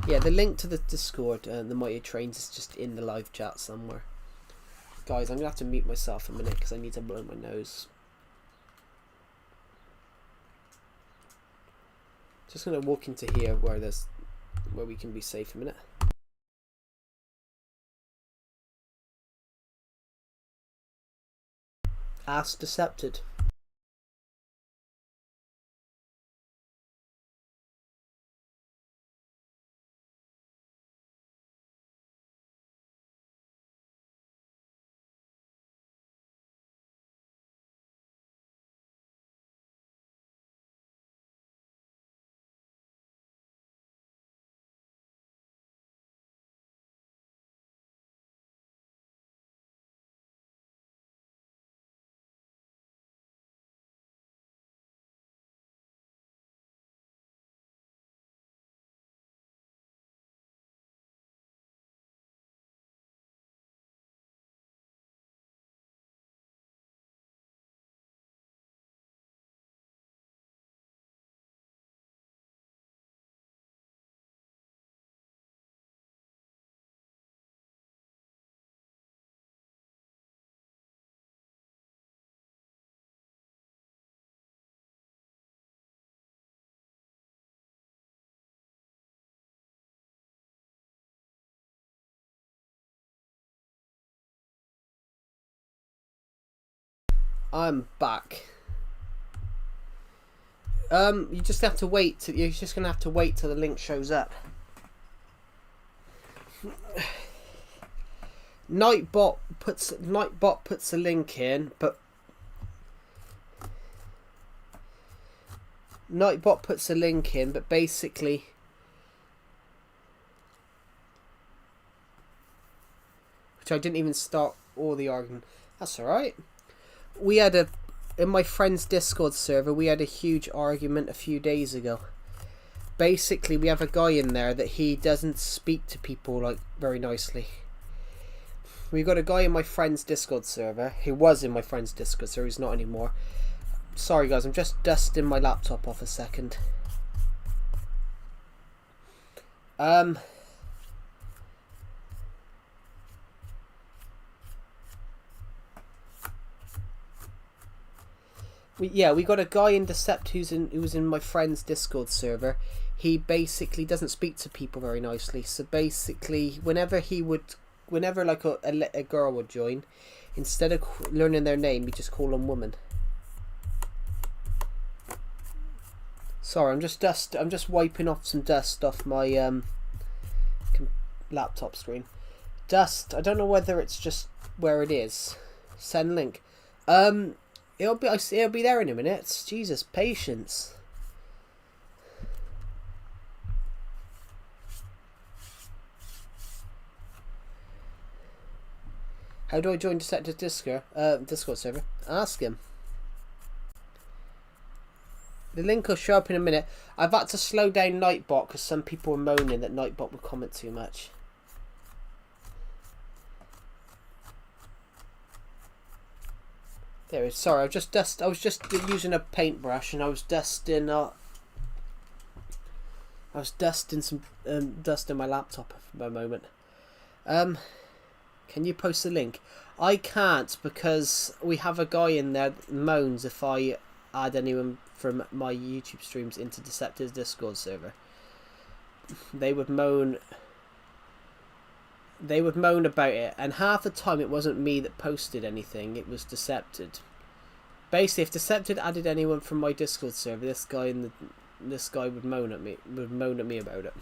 Yeah, the link to the Discord, the Mighty Trains, is just in the live chat somewhere. Guys, I'm gonna have to mute myself a minute because I need to blow my nose. Just gonna walk into here where we can be safe a minute. Ask Decepted. I'm back. You just have to wait. You're just gonna have to wait till the link shows up. Nightbot puts a link in, but basically, which I didn't even start all the argument. That's all right. We had in my friend's Discord server, we had a huge argument a few days ago. Basically, we have a guy in there that he doesn't speak to people like very nicely. We got a guy in my friend's Discord server. He was in my friend's Discord server. He's not anymore. Sorry guys, I'm just dusting my laptop off a second. We got a guy in Decept who was in my friend's Discord server. He basically doesn't speak to people very nicely. So basically, whenever like a girl would join, instead of learning their name, he just call them woman. Sorry, I'm just wiping off some dust off my laptop screen. Dust. I don't know whether it's just where it is. Send link. It'll be there in a minute. Jesus, patience. How do I join Deceptive Discord server? Ask him. The link will show up in a minute. I've had to slow down Nightbot because some people were moaning that Nightbot would comment too much. There it is. Sorry, I was just using a paintbrush and I was dusting. I was dusting some dust in my laptop for a moment. Can you post the link? I can't because we have a guy in there that moans if I add anyone from my YouTube streams into Deceptive's Discord server. They would moan about it, and half the time it wasn't me that posted anything, it was Decepted. Basically, if Decepted added anyone from my Discord server, this guy would moan at me about it.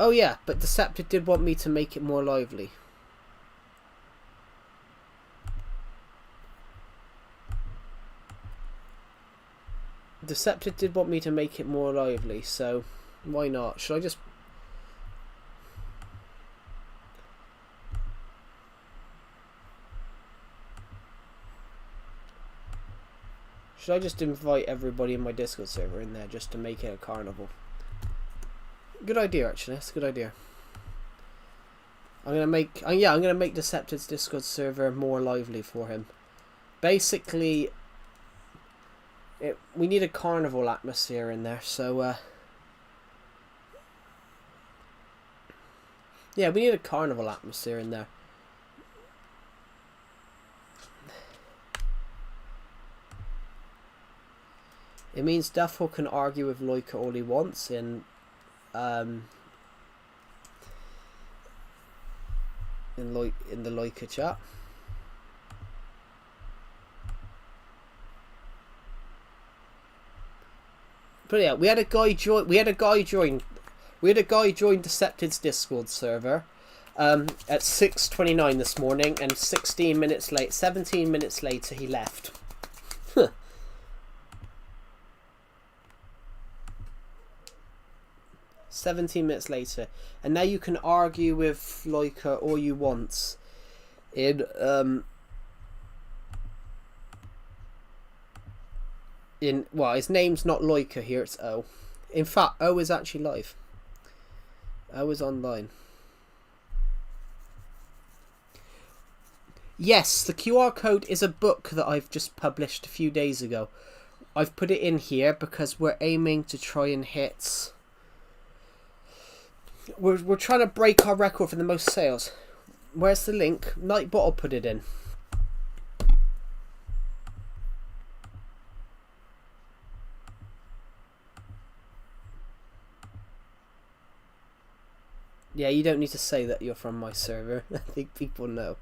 Oh yeah, but Decepted did want me to make it more lively. Decepted did want me to make it more lively, so why not? Should I just... invite everybody in my Discord server in there just to make it a carnival? Good idea, actually. That's a good idea. I'm gonna make Decepted's Discord server more lively for him. Basically, we need a carnival atmosphere in there, so yeah, we need a carnival atmosphere in there. It means Duffel can argue with Loika all he wants in the Loika chat. But yeah, we had a guy join Decepted's Discord server at 6:29 this morning, and 17 minutes later he left. 17 minutes later, and now you can argue with Loika all you want in well, his name's not Loika here, it's O. In fact, O is actually live. O is online. Yes, the QR code is a book that I've just published a few days ago. I've put it in here because we're aiming to try and hit... We're trying to break our record for the most sales. Where's the link? Nightbot will put it in. Yeah, you don't need to say that you're from my server. I think people know.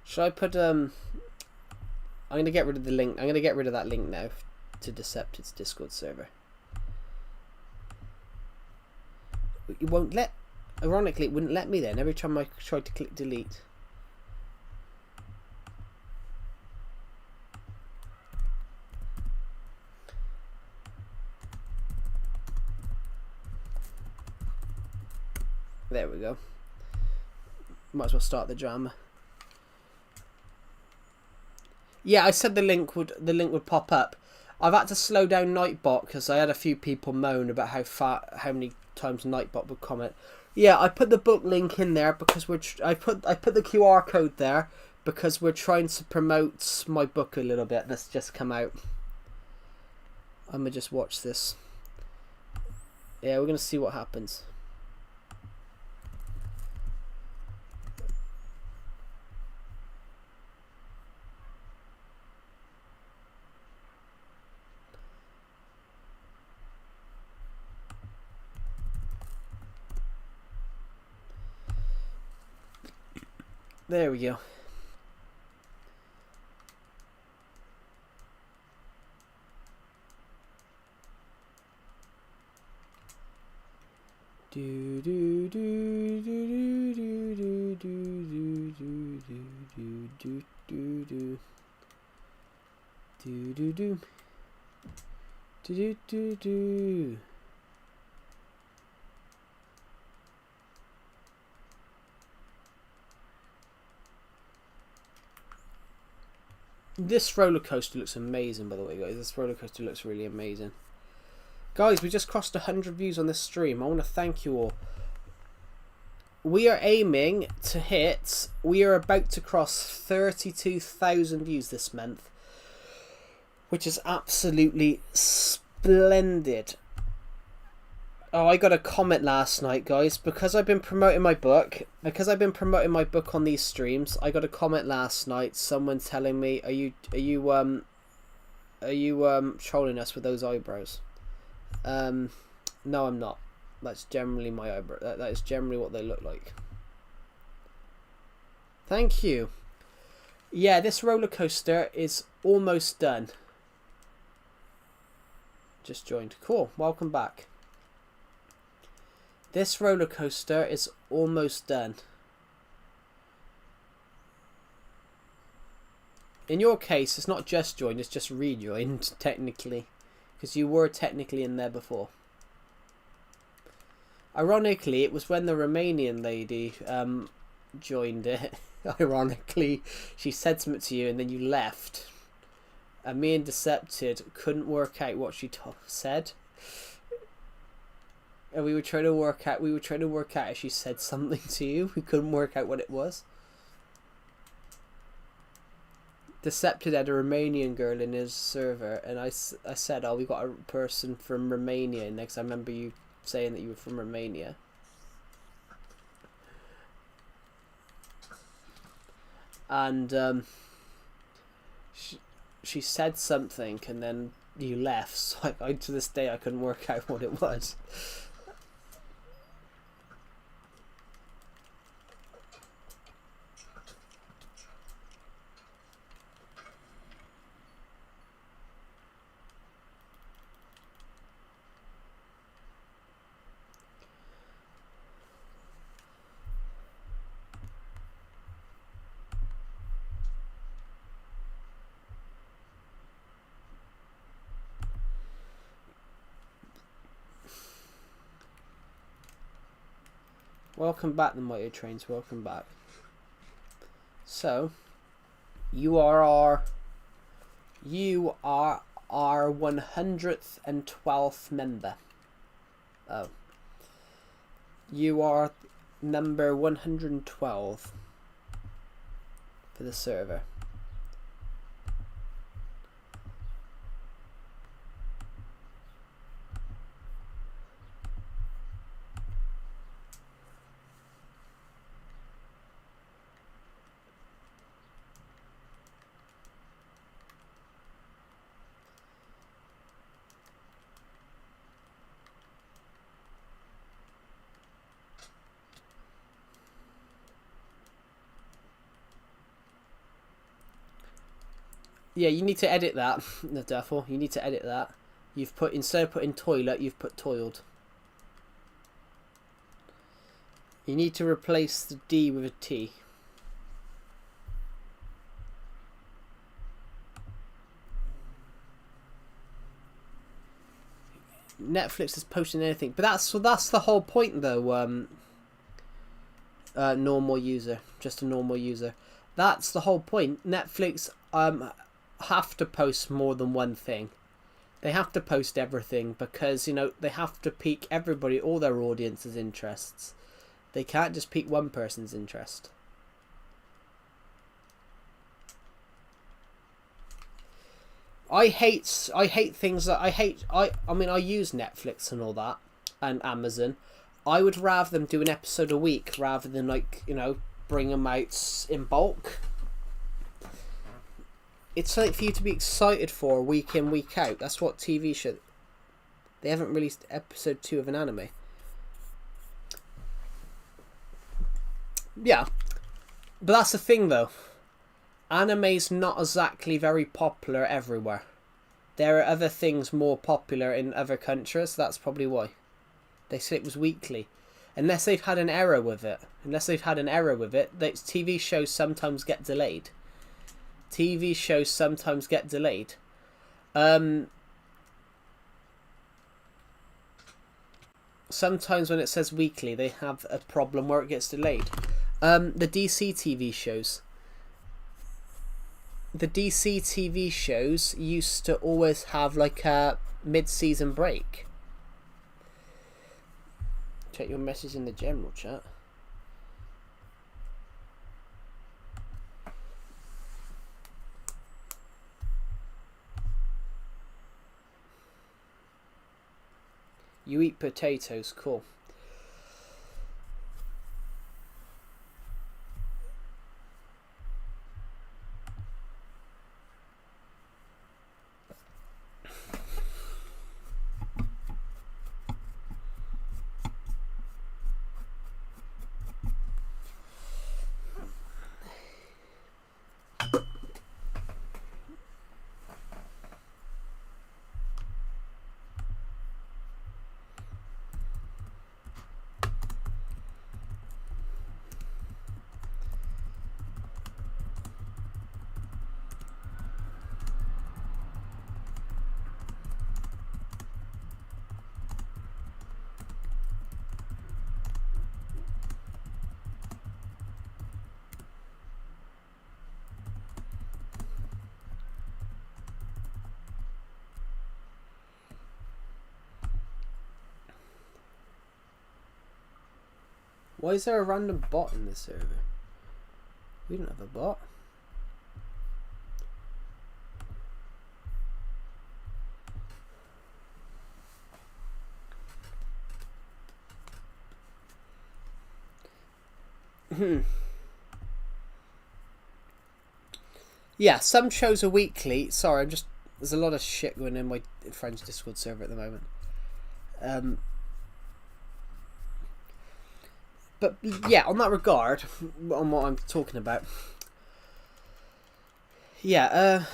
Should I put I'm gonna get rid of the link. I'm gonna get rid of that link now to Decepted's Discord server. It won't let. Ironically, it wouldn't let me then. Every time I tried to click delete. There we go. Might as well start the drama. Yeah, I said the link would pop up. I've had to slow down Nightbot because I had a few people moan about how many times Nightbot would comment. Yeah, I put the book link in there because I put the QR code there because we're trying to promote my book a little bit that's just come out. I'm gonna just watch this. Yeah, we're gonna see what happens. There we go. Do do do do do do do do do do do do do do do Do do do do. This roller coaster looks amazing, by the way, guys. This roller coaster looks really amazing. Guys, we just crossed 100 views on this stream. I want to thank you all. We are aiming to hit... We are about to cross 32,000 views this month, which is absolutely splendid. Oh, I got a comment last night, guys, because I've been promoting my book. Because I've been promoting my book on these streams, I got a comment last night. Someone telling me, "Are you trolling us with those eyebrows?" No, I'm not. That's generally my eyebrow. That is generally what they look like. Thank you. Yeah, this roller coaster is almost done. Just joined. Cool. Welcome back. This roller coaster is almost done. In your case, it's not just joined, it's just rejoined, technically. Because you were technically in there before. Ironically, it was when the Romanian lady joined it. Ironically, she said something to you and then you left. And me and Decepted couldn't work out what she said. And we were trying to work out if she said something to you. We couldn't work out what it was. Decepted had a Romanian girl in his server, and I said, "Oh, we got a person from Romania." Next, I remember you saying that you were from Romania. And she said something, and then you left. So I to this day I couldn't work out what it was. Welcome back, the Mighty Trains. Welcome back. So, you are our 112th member. Oh, you are number 112 for the server. Yeah, you need to edit that. The devil. You need to edit that. You've put, instead of putting toilet, you've put toiled. You need to replace the D with a T. Netflix is posting anything, but that's the whole point, though. Normal user, just a normal user. That's the whole point. Netflix have to post more than one thing. They have to post everything because, you know, they have to pique everybody, all their audience's interests. They can't just pique one person's interest. I hate things that I mean, I use Netflix and all that, and Amazon. I would rather them do an episode a week rather than, like, you know, bring them out in bulk. It's something for you to be excited for week in, week out. That's what TV should. They haven't released episode 2 of an anime. Yeah. But that's the thing, though. Anime's not exactly very popular everywhere. There are other things more popular in other countries. That's probably why. They said it was weekly. Unless they've had an error with it. TV shows sometimes get delayed. TV shows sometimes get delayed. sometimes when it says weekly, they have a problem where it gets delayed. The DC TV shows. The DC TV shows used to always have like a mid-season break. Check your message in the general chat. You eat potatoes, cool. Why is there a random bot in this server? We don't have a bot. Yeah, some shows are weekly. Sorry, there's a lot of shit going in my friend's Discord server at the moment. But yeah, on that regard, on what I'm talking about, yeah,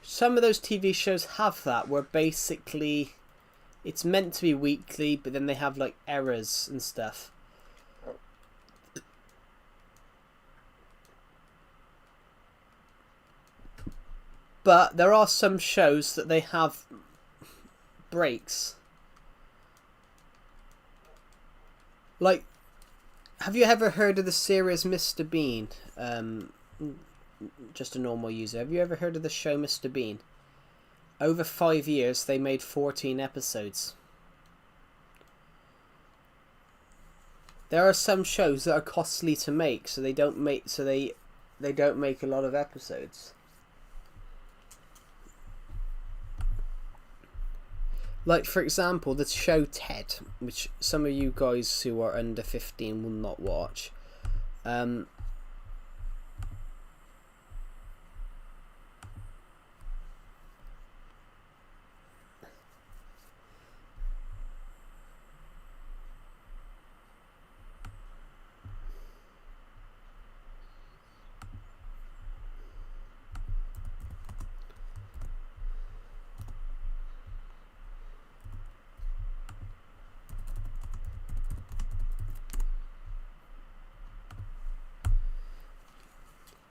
some of those TV shows have that where basically it's meant to be weekly, but then they have like errors and stuff. But there are some shows that they have breaks. Like, have you ever heard of the series Mr. Bean? Just a normal user. Have you ever heard of the show Mr. Bean? Over 5 years, they made 14 episodes. There are some shows that are costly to make, so they don't make a lot of episodes. Like, for example, the show Ted, which some of you guys who are under 15 will not watch.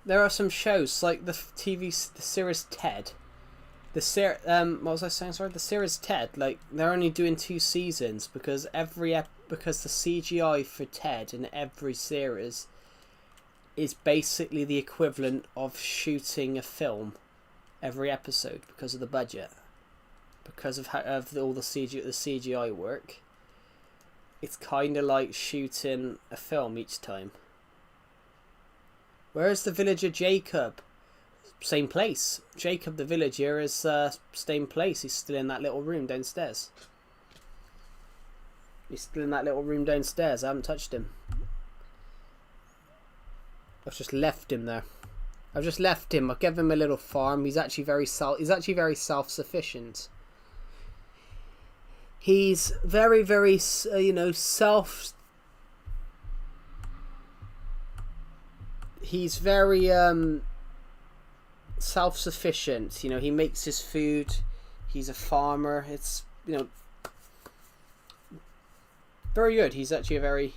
There are some shows like the series Ted. What was I saying? Sorry, the series Ted. Like, they're only doing 2 seasons because because the CGI for Ted in every series is basically the equivalent of shooting a film every episode because of the budget, because of all the CGI work. It's kind of like shooting a film each time. Where's the villager Jacob? Same place. Jacob the villager is same place. He's still in that little room downstairs. He's still in that little room downstairs. I haven't touched him. I've just left him there. I've just left him. I gave him a little farm. He's actually very self-sufficient. He's very, very, He's very self-sufficient. He makes his food. He's a farmer. It's very good. He's actually a very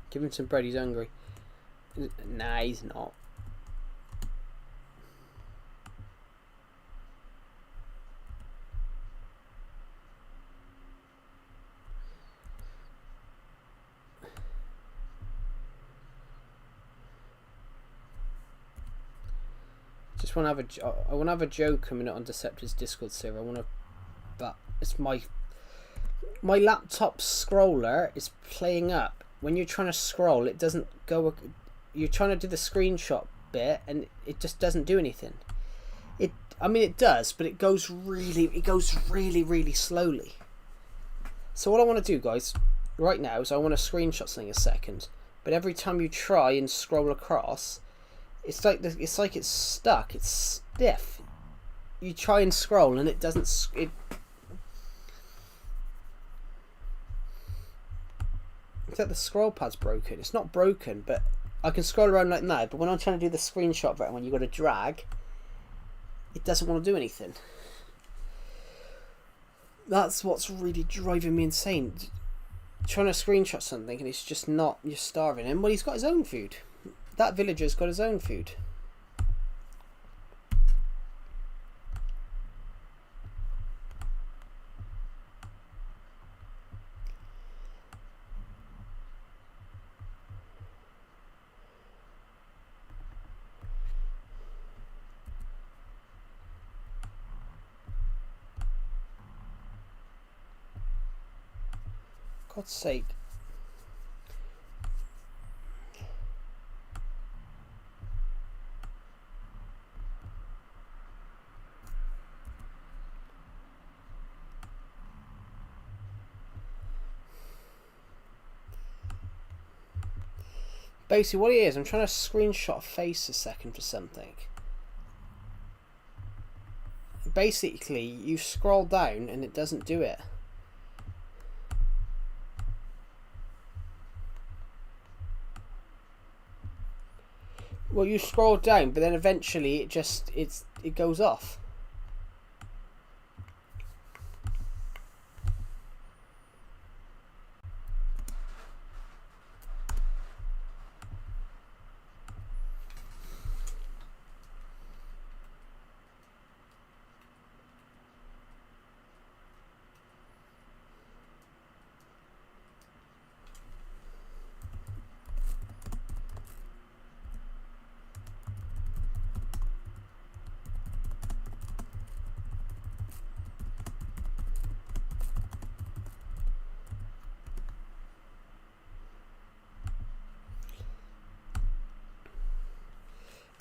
Give him some bread, he's hungry. Nah, he's not. Just want to have I want to have a Joe coming out on Deceptor's Discord server. I want to, but it's my laptop scroller is playing up. When you're trying to scroll, it doesn't go. You're trying to do the screenshot bit, and it just doesn't do anything. I mean, it does, but it goes really slowly. So what I want to do, guys, right now is I want to screenshot something a second. But every time you try and scroll across, it's like it's stuck. It's stiff. You try and scroll, and it doesn't. It's like the scroll pad's broken. It's not broken, but I can scroll around like that. But when I'm trying to do the screenshot button, when you got to drag, it doesn't want to do anything. That's what's really driving me insane. Trying to screenshot something and it's just not. You're starving him. Well, he's got his own food. That villager's got his own food. God's sake. Basically what it is, I'm trying to screenshot a face a second for something. Basically, you scroll down and it doesn't do it. Well, you scroll down, but then eventually it goes off.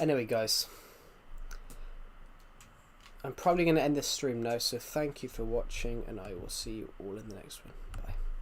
Anyway, guys, I'm probably going to end this stream now, so thank you for watching, and I will see you all in the next one.